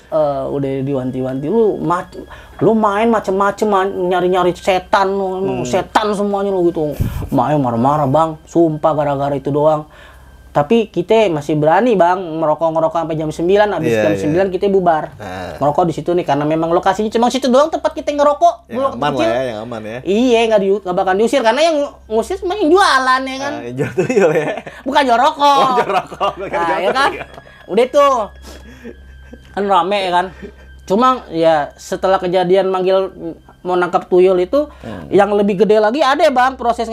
udah diwanti-wanti, lu main macem-macem nyari-nyari setan lu, setan semuanya lu gitu. Maknya marah-marah, Bang. Sumpah gara-gara itu doang. Tapi kita masih berani, Bang, ngerokok sampai jam 9, habis jam 9 kita bubar. Ngerokok di situ nih karena memang lokasinya cuma situ doang tempat kita ngerokok. Yang aman lah ya, yang aman ya. Iya, nggak bakal diusir karena yang ngusir cuma yang jualan ya kan. Yang jual tuyul ya. Bukan jual rokok. Oh, jual rokok. Nah, ya kan? udah tuh kan rame kan. Cuma ya setelah kejadian manggil mau nangkap tuyul itu, yang lebih gede lagi ada bang, proses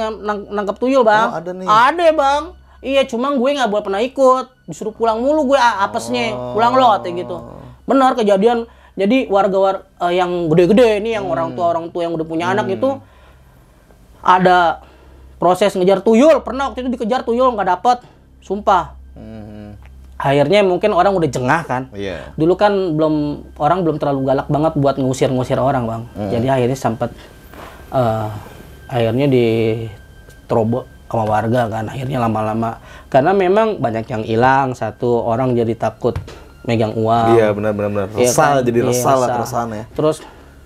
nangkap tuyul bang. Oh, ada nih. Ada bang. Iya, cuma gue nggak boleh pernah ikut, disuruh pulang mulu gue apesnya, pulang lo katanya gitu. Benar kejadian. Jadi warga yang gede-gede ini, yang orang tua yang udah punya anak itu ada proses ngejar tuyul. Pernah waktu itu dikejar tuyul nggak dapet, sumpah. Akhirnya mungkin orang udah jengah kan. Iya. Dulu kan orang belum terlalu galak banget buat ngusir orang bang. Jadi akhirnya sempat akhirnya diterobos sama warga kan. Akhirnya lama-lama karena memang banyak yang hilang, satu orang jadi takut megang uang. Iya benar. Iya Resah, kan? jadi Iya, resah lah keresahannya. Terus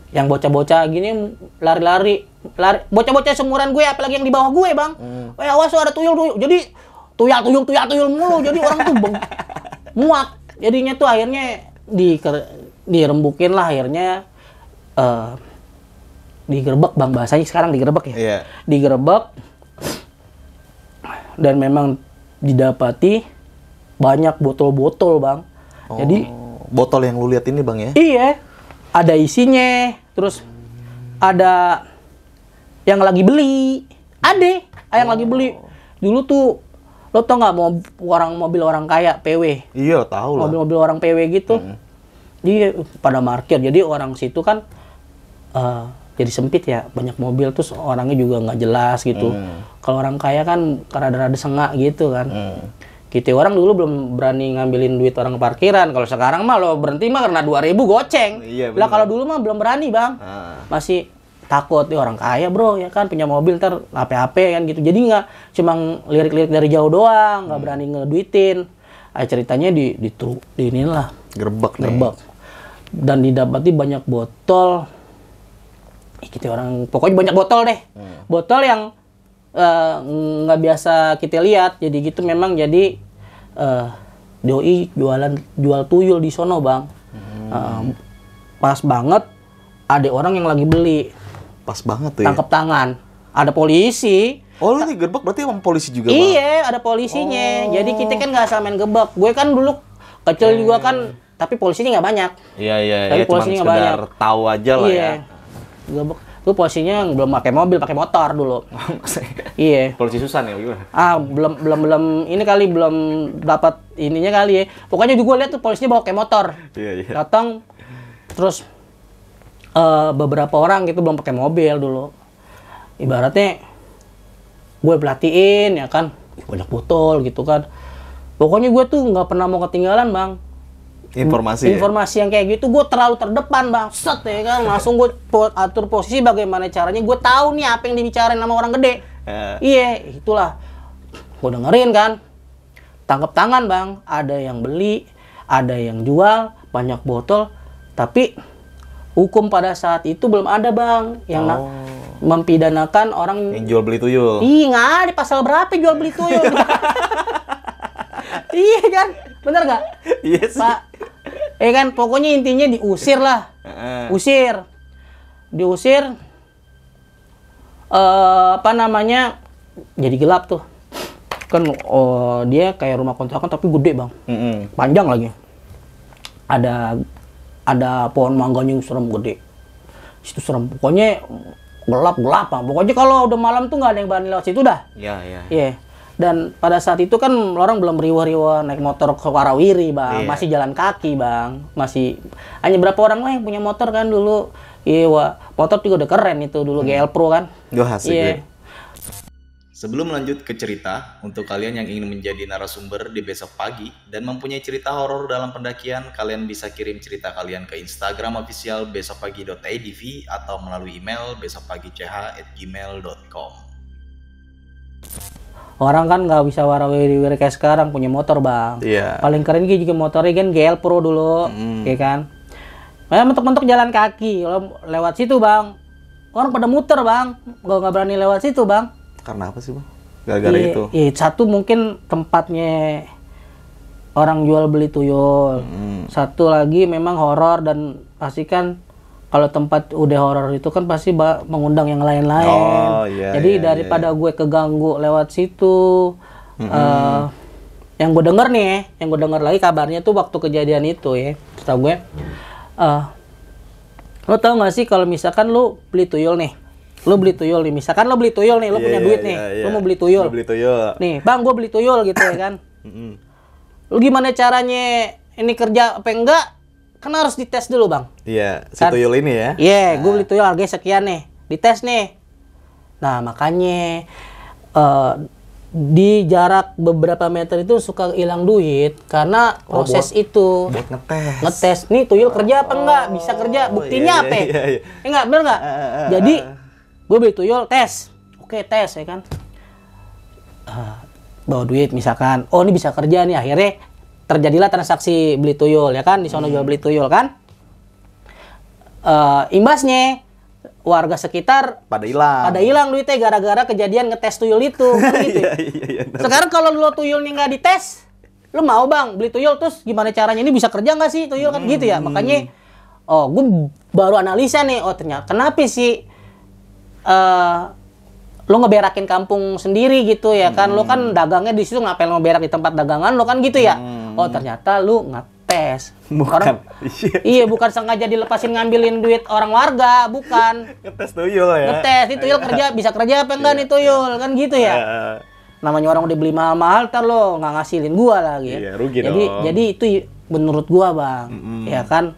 yang bocah-bocah gini lari, bocah-bocah seumuran gue, apalagi yang di bawah gue bang. Awas ada tuyul. Jadi tuyul mulu. Jadi orang tuh muak. Jadinya tuh akhirnya dirembukin lah akhirnya. Digerebek bang, bahasanya sekarang digerebek ya. Iya. Digerebek. Dan memang didapati banyak botol-botol bang. Jadi botol yang lu lihat ini bang ya? iya, ada isinya, terus ada yang lagi beli, yang lagi beli. Dulu tuh lo tau nggak mobil orang kaya PW? Iya tahu lah. Mobil-mobil orang PW gitu. Dia pada parkir, jadi orang situ kan jadi sempit ya, banyak mobil, terus orangnya juga nggak jelas gitu. Kalau orang kaya kan rada-rada sengak gitu kan. Kita orang dulu belum berani ngambilin duit orang parkiran. Kalau sekarang mah lo berhenti mah karena 2.000 goceng. Iya, lah kalau dulu mah belum berani bang. Masih takut, orang kaya bro ya kan, punya mobil ntar HP kan gitu. Jadi nggak cuma lirik-lirik dari jauh doang, nggak berani ngeduitin. Ceritanya di inilah Gerbek. Dan didapati banyak botol. Kita orang pokoknya banyak botol deh. Botol yang nggak biasa kita lihat. Jadi gitu memang jadi doi jual tuyul di sono bang. Pas banget ada orang yang lagi beli. Pas banget tuh ya. Tangkap tangan. Ada polisi. Oh lu gerbek berarti emang polisi juga bang? Iya, ada polisinya. Jadi kita kan nggak asal main gebek. Gue kan dulu kecil juga kan, tapi polisinya nggak banyak. Iya. Tapi Cuma polisinya sekedar tahu aja lah ya. Gebek. Itu polisinya belum pakai mobil, pakai motor dulu. Iya. Polisi Susan ya gimana? Belum ini kali belum dapat ininya kali ya. Pokoknya juga lihat tuh polisinya bawa kayak motor. Iya. Datang terus beberapa orang gitu belum pakai mobil dulu. Ibaratnya gue pelatihin ya kan, banyak botol gitu kan. Pokoknya gue tuh nggak pernah mau ketinggalan bang. Informasi yang kayak gitu gue terlalu terdepan bang, set ya kan, langsung gue atur posisi bagaimana caranya, gue tahu nih apa yang dibicarain sama orang gede. Iya, itulah gue dengerin kan. Tangkap tangan bang, ada yang beli, ada yang jual, banyak botol, tapi hukum pada saat itu belum ada bang yang mempidanakan orang yang jual beli tuyul. Ih, nggak ada pasal berapa jual beli tuyul. Iya kan, bener nggak? Iya sih. Pak, kan pokoknya intinya diusir lah. Diusir. Apa namanya? Jadi gelap tuh. Kan dia kayak rumah kontrakan tapi gede bang. Panjang lagi. Ada pohon mangganya yang serem gede. Situ serem. Pokoknya gelap bang. Pokoknya kalau udah malam tuh nggak ada yang berani lewat situ dah. Iya. Dan pada saat itu kan orang belum riwa-riwa naik motor ke Warawiri bang, masih jalan kaki bang, masih hanya berapa orang lah yang punya motor kan dulu. Iya, motor juga udah keren itu dulu GL Pro kan. Iya. Sebelum lanjut ke cerita, untuk kalian yang ingin menjadi narasumber di Besok Pagi dan mempunyai cerita horor dalam pendakian, kalian bisa kirim cerita kalian ke Instagram official besokpagi.idv atau melalui email besokpagi.ch@gmail.com. Orang kan nggak bisa warawiri kayak sekarang punya motor bang. Iya. Paling keren juga motornya kan GL Pro dulu, ya kan. Mentok-mentok jalan kaki, kalau lewat situ bang, orang pada muter bang, nggak berani lewat situ bang. Karena apa sih bang? Gara-gara itu? Iya, satu mungkin tempatnya orang jual beli tuyul. Satu lagi memang horor dan pasti kan kalau tempat udah horor itu kan pasti mengundang yang lain-lain. Jadi daripada gue keganggu lewat situ, yang gue denger nih, yang gue denger lagi kabarnya tuh waktu kejadian itu ya, setahu gue, lo tau gak sih kalau misalkan lo beli tuyul nih, misalkan lo beli tuyul nih, lo punya duit nih, lo mau beli tuyul, nih bang gue beli tuyul gitu ya kan, lo gimana caranya ini kerja apa enggak, kan harus dites dulu bang. Iya, si tuyul ini ya. Iya, gue beli tuyul harganya sekian nih, dites nih. Nah makanya di jarak beberapa meter itu suka hilang duit karena proses itu buat ngetes nih tuyul kerja apa enggak, bisa kerja, buktinya apa enggak, bener enggak? Jadi gue beli tuyul, tes, oke tes ya kan, bawa duit misalkan, oh ini bisa kerja nih, akhirnya terjadilah transaksi beli tuyul ya kan, di sono jual beli tuyul kan, imbasnya warga sekitar pada hilang duitnya gara-gara kejadian ngetes tuyul itu kan gitu. Iya, sekarang kalau lo tuyulnya nggak dites, lo mau bang beli tuyul, terus gimana caranya ini bisa kerja nggak sih tuyul kan gitu ya. Makanya gue baru analisa nih, oh ternyata kenapa sih lo ngeberakin kampung sendiri gitu ya kan, lo kan dagangnya di situ, ngapain lo ngeberak di tempat dagangan lo kan gitu ya. Oh ternyata lo ngetes. Iya, bukan sengaja dilepasin ngambilin duit orang warga, bukan. Ngetes tuyul ya. Ngetes, ini tuyul kerja, bisa kerja apa enggak nih tuyul, kan gitu ya. Namanya orang udah beli mahal-mahal, ntar lo nggak ngasilin gua lagi. Iya, rugi jadi itu menurut gua bang, ya kan.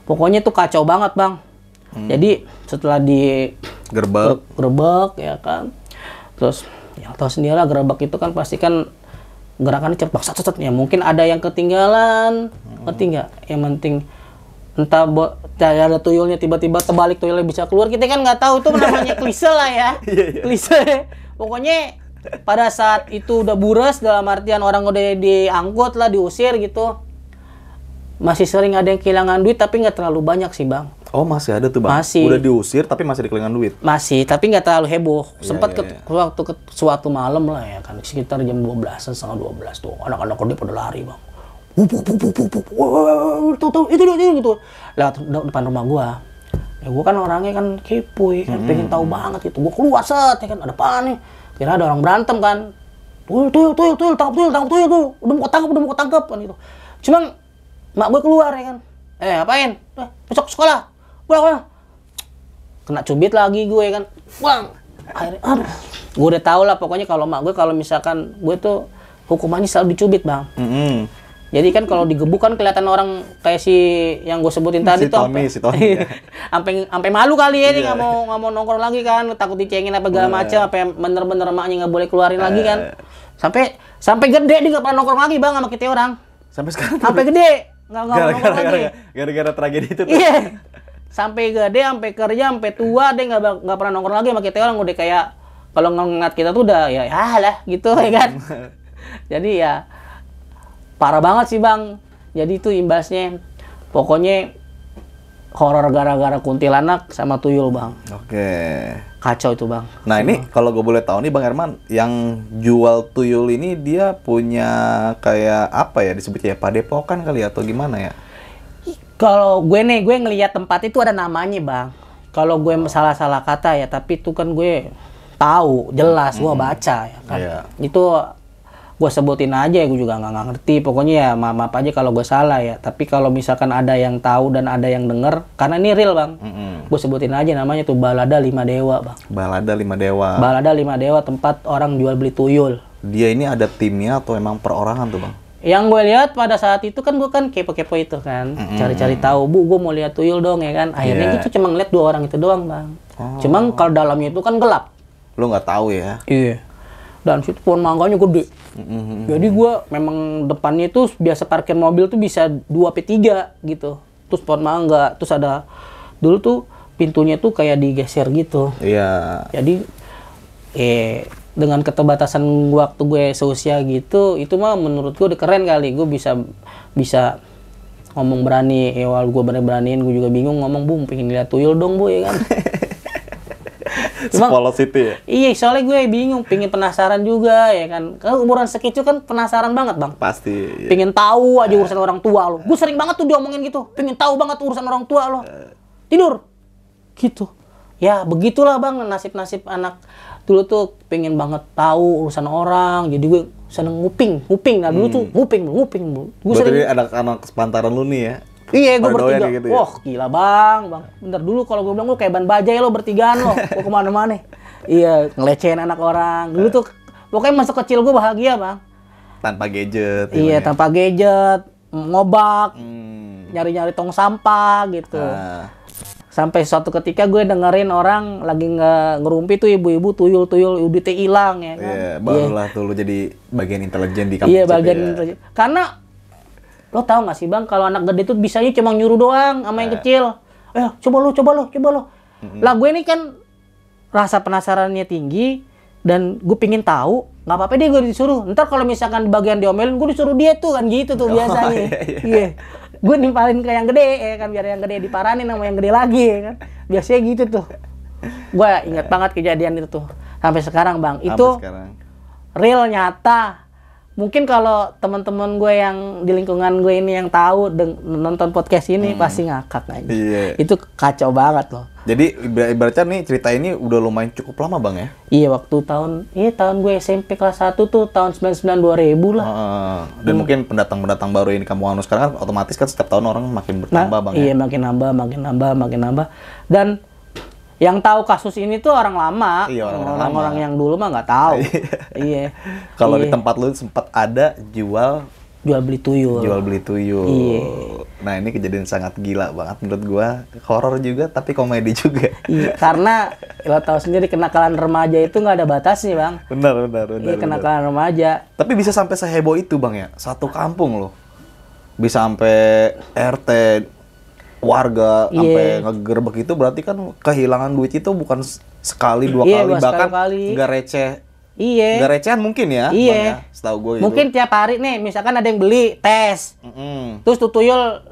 Pokoknya tuh kacau banget bang. Jadi setelah di gerebek ya kan, terus yang tahu sendiri lah gerebek itu kan pasti kan gerakannya cepat, set ya, mungkin ada yang ketinggalan, ngerti nggak? Yang penting entah ada tuyulnya tiba-tiba terbalik, tuyulnya bisa keluar, kita kan nggak tahu, itu namanya klise lah ya. Klise. Pokoknya pada saat itu udah bures, dalam artian orang udah diangkut lah, diusir gitu, masih sering ada yang kehilangan duit, tapi nggak terlalu banyak sih bang. Oh masih ada tuh bang? Masih. Udah diusir tapi masih kehilangan duit? Masih, tapi nggak terlalu heboh. Sempat waktu suatu malam lah ya kan, sekitar jam 12-an, setengah 12 tuh, anak-anak gede pada lari bang. Itu gitu. Lewat depan rumah gua. Ya gua kan orangnya kan kepo ya kan, pengen tahu banget gitu. Gua keluar set ya kan, ada apaan nih? Kira ada orang berantem kan. Tuyul, tangkap tuyul tuh. Udah mau ketangkep kan gitu. Cuma mak gua keluar ya kan. Apain? Besok sekolah. Pulang. Kena cubit lagi gue kan. Pulang. Akhirnya gue udah tahu lah pokoknya kalau mak gue, kalau misalkan gue tuh hukumannya selalu dicubit bang. Jadi kan kalau digebuk kan kelihatan orang kayak si yang gue sebutin tadi tuh. Si Tony. Sampai malu kali ya, dia nggak mau nongkrong lagi kan, takut dicengin apa segala macam, apa bener-bener maknya nggak boleh keluarin lagi kan. Sampai gede dia nggak pernah nongkrong lagi bang sama kita orang. Sampai sekarang. Sampai gede nggak nongkrong lagi. Gara-gara tragedi itu. Iya. Sampai gede, sampai kerja, sampai tua dia nggak pernah nongkrong lagi sama kita orang. Udah kayak kalau ngengat kita tuh udah ya lah gitu ya kan. Jadi ya parah banget sih bang. Jadi itu imbasnya. Pokoknya horor gara-gara kuntilanak sama tuyul bang. Oke. Kacau itu bang. Nah ini kalau gue boleh tahu nih bang Herman, yang jual tuyul ini dia punya kayak apa ya, disebutnya padepokan kali atau gimana ya? Kalau gue ngelihat tempat itu ada namanya bang. Kalau gue salah kata ya, tapi itu kan gue tahu jelas, gue baca ya kan. Itu gue sebutin aja, gue juga nggak ngerti. Pokoknya ya maaf aja kalau gue salah ya. Tapi kalau misalkan ada yang tahu dan ada yang denger, karena ini real bang, gue sebutin aja namanya tuh Balada 5 Dewa bang. Balada 5 Dewa, tempat orang jual beli tuyul. Dia ini ada timnya atau emang perorangan tuh bang? Yang gue lihat pada saat itu kan gue kan kepo-kepo itu kan, cari-cari tahu, bu gue mau lihat tuyul dong ya kan. Akhirnya gitu cuma ngeliat 2 orang itu doang bang. Cuma kalau dalamnya itu kan gelap. Lo nggak tahu ya? Iya. Dan situ pohon mangganya gede. Jadi gue memang depannya itu biasa parkir mobil tuh bisa 2-3 gitu. Terus pohon mangga, terus ada dulu tuh pintunya tuh kayak digeser gitu. Iya. Jadi dengan keterbatasan waktu gue seusia gitu, itu mah menurut gue udah keren kali. Gue bisa ngomong berani, awal gue beraniin, gue juga bingung ngomong, bu pengen lihat tuyul dong bu ya kan. Sepolos itu ya? Iya, soalnya gue bingung, pengen penasaran juga ya kan. Kalau umuran segitu kan penasaran banget bang. Pasti. Iya. Pengen tahu aja urusan orang tua lo. Gue sering banget tuh diomongin gitu, pengen tahu banget urusan orang tua lo. Tidur, gitu. Ya begitulah bang, nasib anak dulu tuh pengen banget tahu urusan orang. Jadi gue seneng nguping. Nah dulu tuh nguping. Gue Berarti anak sepantaran lu nih ya? Iya, gue bertiga. Gitu ya? Wah, gila bang. Bentar dulu kalau gue bilang lu kayak ban bajai lo bertigaan lo. Gue kemana-mana. Iya, ngelecehin anak orang. Dulu tuh pokoknya masa kecil gue bahagia bang. Tanpa gadget. Iya, tanpa gadget, ngobak, nyari-nyari tong sampah gitu. Sampai suatu ketika gue dengerin orang lagi ngerumpi tuh ibu-ibu tuyul uditnya hilang ya kan. Iya, barulah tuh lu jadi bagian intelijen di kampus. Iya, bagian intelijen. Karena lo tau gak sih bang, kalau anak gede tuh bisanya cuma nyuruh doang sama yang kecil. Coba lo. Lah gue ini kan rasa penasarannya tinggi dan gue pingin tahu, nggak apa-apa deh gue disuruh. Ntar kalau misalkan bagian diomelin, gue disuruh dia tuh kan gitu tuh biasanya. Iya. Gue nimpalin ke yang gede ya kan, biar yang gede diparanin sama yang gede lagi ya kan. Biasanya gitu tuh. Gue ingat banget kejadian itu tuh. Sampai sekarang bang, itu real nyata. Mungkin kalau teman-teman gue yang di lingkungan gue ini yang tahu nonton podcast ini pasti ngakak aja. Iya. Itu kacau banget loh. Jadi ibaratnya nih cerita ini udah lumayan cukup lama bang ya? Iya, waktu tahun gue SMP kelas 1 tuh tahun 99 2000 lah. Dan mungkin pendatang baru ini kampung Anu sekarang kan otomatis kan setiap tahun orang makin bertambah bang ya? Iya, makin nambah. Dan yang tahu kasus ini tuh orang lama, orang-orang yang dulu mah nggak tahu. Iya. Kalau di tempat lu sempat ada jual beli tuyul. Iya. Nah ini kejadian sangat gila banget menurut gua, horor juga tapi komedi juga. Iya. Karena lo tahu sendiri kenakalan remaja itu nggak ada batasnya bang. Benar. Iya, kenakalan remaja. Tapi bisa sampai seheboh itu bang ya, satu kampung loh, bisa sampai RT. Warga sampai ngegerebek itu berarti kan kehilangan duit itu bukan sekali dua kali bahkan nggak receh. Iya. Nggak recehan mungkin ya. Iya. Setahu gue gitu. Mungkin tiap hari nih misalkan ada yang beli tes, terus tuh tuyul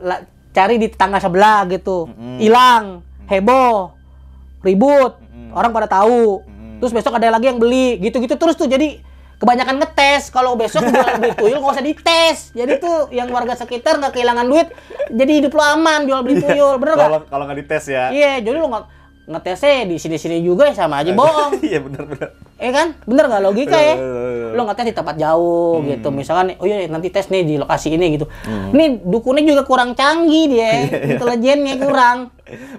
cari di tetangga sebelah gitu, hilang, heboh, ribut, orang pada tahu. Terus besok ada lagi yang beli, gitu-gitu terus tuh jadi kebanyakan ngetes. Kalau besok beli tuyul nggak usah dites. Jadi tuh yang warga sekitar nggak kehilangan duit. Jadi hidup lo aman jual beli tuyul, bener nggak? Kalau nggak dites ya. Iya, jadi lo ngetesnya di sini juga ya sama aja bohong. Iya bener. Kan, bener nggak logika ya? Lo ngetes di tempat jauh gitu. Misalkan, oh iya nanti tes nih di lokasi ini gitu. Ini dukunnya juga kurang canggih dia, intelijennya kurang.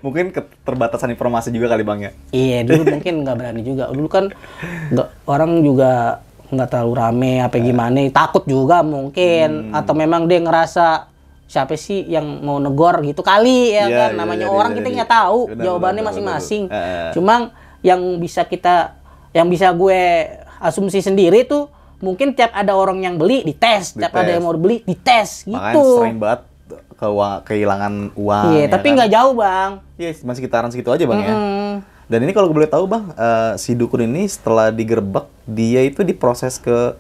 Mungkin keterbatasan informasi juga kali bang ya. Iya, dulu mungkin nggak berani juga. Dulu kan orang juga nggak terlalu rame apa gimana, takut juga mungkin, atau memang dia ngerasa siapa sih yang mau negor gitu kali ya kan, namanya orang kita nggak tahu jawabannya masing-masing. Cuma yang bisa gue asumsi sendiri tuh mungkin tiap ada orang yang beli dites, tiap ada yang mau beli dites gitu. Makanya sering banget kehilangan uang. Iya, tapi nggak jauh bang. Iya, masih sekitaran segitu aja bang ya. Dan ini kalau boleh tahu bang, si dukun ini setelah digerebek, dia itu diproses ke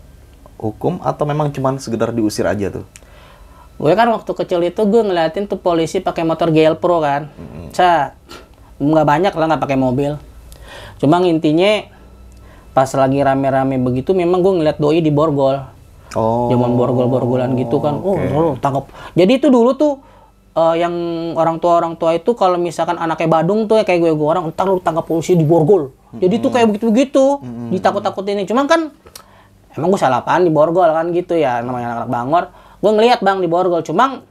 hukum atau memang cuma sekedar diusir aja tuh? Gue kan waktu kecil itu gue ngeliatin tuh polisi pakai motor GL Pro kan, nggak banyak lah nggak pakai mobil. Cuma intinya pas lagi rame-rame begitu, memang gue ngeliat doi di borgol. Zaman borgol-borgolan gitu kan, tangkap. Jadi itu dulu tuh. Yang orang tua itu kalau misalkan anaknya badung tuh ya kayak gue orang, entar lu tangkap polisi di borgol. Jadi tuh kayak begitu-begitu, ditakut-takutin. Cuman kan emang gue salah apaan di borgol kan gitu ya, namanya anak Bangor. Gue ngeliat bang di borgol, cuma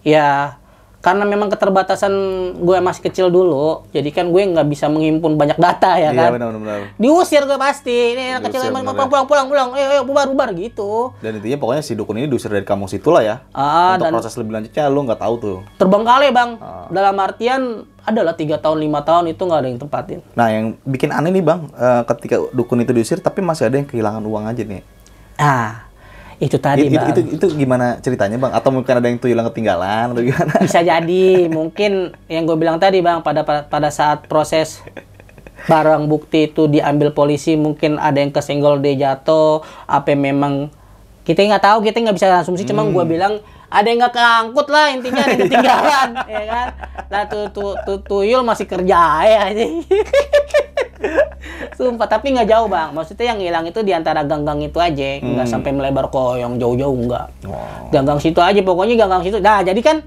ya karena memang keterbatasan gue masih kecil dulu, jadi kan gue nggak bisa menghimpun banyak data ya kan. Iya benar. Diusir gue pasti. Ini anak kecil emang pulang. Ayo bubar gitu. Dan intinya pokoknya si dukun ini diusir dari kampung situlah ya. Untuk proses lebih lanjutnya lu nggak tahu tuh. Terbengkalai bang. Dalam artian adalah 3 tahun 5 tahun itu nggak ada yang tempatin. Nah yang bikin aneh nih bang, ketika dukun itu diusir tapi masih ada yang kehilangan uang aja nih. Itu tadi bang. Itu gimana ceritanya bang? Atau mungkin ada yang tuyul ketinggalan atau gimana? Bisa jadi, mungkin yang gue bilang tadi bang, pada saat proses barang bukti itu diambil polisi, mungkin ada yang kesenggol dia jatuh, apa memang kita nggak tahu, kita nggak bisa asumsi. Cuma gue bilang ada yang nggak keangkut lah, intinya ada yang ketinggalan, ya kan? Nah tuh tuyul masih kerja ya. Sumpah, tapi nggak jauh bang. Maksudnya yang hilang itu di antara gang-gang itu aja, nggak sampai melebar ke yang jauh-jauh nggak. Gang-gang situ aja, pokoknya gang-gang situ. Nah jadi kan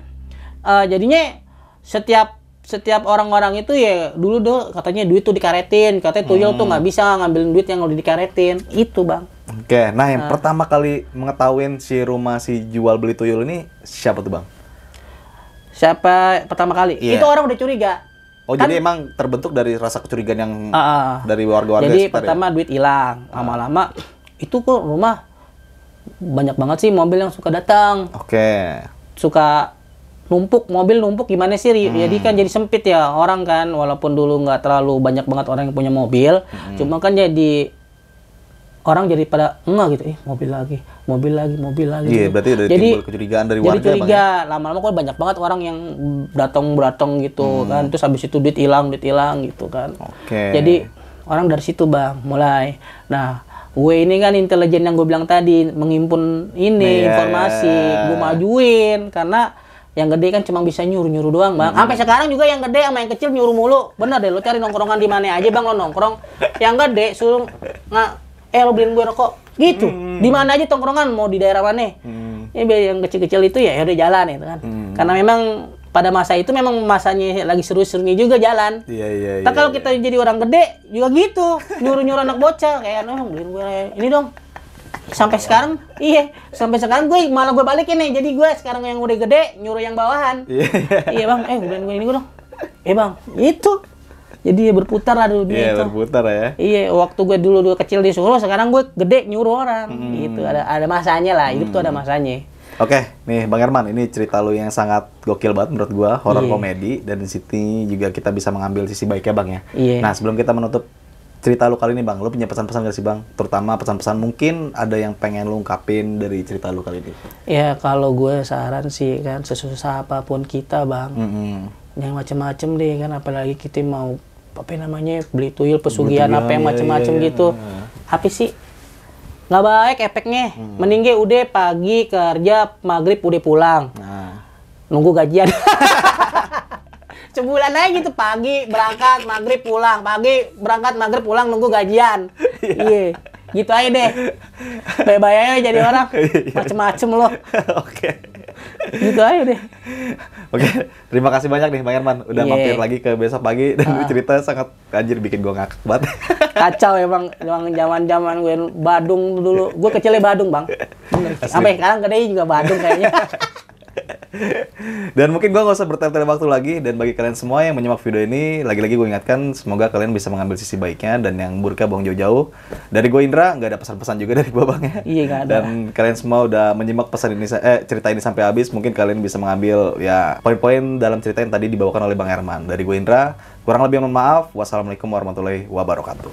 jadinya setiap orang-orang itu ya dulu katanya duit tuh dikaretin, katanya tuyul tuh nggak bisa ngambilin duit yang udah dikaretin, itu bang. Oke, nah yang pertama kali mengetahuin si rumah si jual beli tuyul ini siapa tuh bang? Siapa pertama kali? Iya. Itu orang udah curiga. Oh Kan- jadi emang terbentuk dari rasa kecurigaan yang Ah, dari warga-warga Jadi sekitar pertama duit hilang, lama-lama itu kok rumah banyak banget sih mobil yang suka datang, ya? Oke. suka numpuk, mobil numpuk gimana sih? Jadi kan jadi sempit ya orang kan, walaupun dulu nggak terlalu banyak banget orang yang punya mobil, cuma kan jadi orang jadi pada enggak gitu, mobil lagi Iya, gitu. berarti dari Jadi timbul kecurigaan dari jadi warga bang ya? curiga, lama-lama kok banyak banget orang yang datang gitu kan, terus habis itu duit hilang gitu kan. Oke. Jadi orang dari situ bang mulai. Nah, gue ini kan intelijen yang gue bilang tadi, menghimpun ini Iya, informasi, iya. gue majuin karena yang gede kan cuma bisa nyuruh doang bang. Sampai sekarang juga yang gede sama yang kecil nyuruh mulu. Bener deh, lo cari nongkrongan di mana aja bang, lo nongkrong. Yang gede suruh lo beliin gue rokok gitu. Di mana aja tongkrongan, mau di daerah mana? Ya biar yang kecil-kecil itu ya udah jalan itu kan. Karena memang pada masa itu memang masanya lagi seru-serunya juga jalan. Iya. Tapi kalau kita jadi orang gede juga gitu, nyuruh anak bocah kayak beliin gue ini dong. Sampai sekarang gue malah gue balikin nih. Jadi gue sekarang yang udah gede nyuruh yang bawahan. Iya bang, beliin gue ini gue dong. Bang, itu. Jadi berputar lah dunia itu. Iya, berputar ya. Iya, waktu gue dulu kecil disuruh, sekarang gue gede nyuruh orang. Gitu, ada masanya lah. Hidup tuh ada masanya. Oke, nih Bang Herman, ini cerita lu yang sangat gokil banget menurut gua, horor komedi, dan di sini juga kita bisa mengambil sisi baiknya Bang ya. Iya. Nah, sebelum kita menutup cerita lu kali ini Bang, lu punya pesan-pesan gak sih Bang? Terutama pesan-pesan mungkin ada yang pengen lu ungkapin dari cerita lu kali ini. Ya kalau gue saran sih kan, sesusah apapun kita Bang, yang macem-macem deh kan, apalagi kita mau beli tuyul pesugihan apa yang macem-macem gitu. Apa sih? Nggak baik efeknya. Mending gue udah pagi kerja, maghrib udah pulang. Nah, Nunggu gajian. Sebulan aja gitu, pagi berangkat, maghrib pulang, pagi berangkat, maghrib pulang, nunggu gajian. Iya, gitu aja deh. Bayarnya jadi orang macem-macem loh. Oke. Gitu aja deh. Oke, terima kasih banyak nih Bang Herman udah Iya. mampir lagi ke Besok Pagi dan cerita sangat anjir bikin gua ngakak banget. Kacau emang zaman-zaman gue Badung dulu. Gue kecilnya Badung, Bang. Bener. Sampai sekarang gede juga Badung kayaknya. Dan mungkin gua nggak usah bertele-tele waktu lagi, dan bagi kalian semua yang menyimak video ini, lagi-lagi gue ingatkan semoga kalian bisa mengambil sisi baiknya dan yang buruknya buang jauh-jauh. Dari gue Indra, nggak ada pesan-pesan juga dari gue Bang ya. Iya, nggak ada. Dan kalian semua udah menyimak pesan ini cerita ini sampai habis, mungkin kalian bisa mengambil ya poin-poin dalam cerita yang tadi dibawakan oleh Bang Herman. Dari gue Indra, kurang lebih mohon maaf. Wassalamualaikum warahmatullahi wabarakatuh.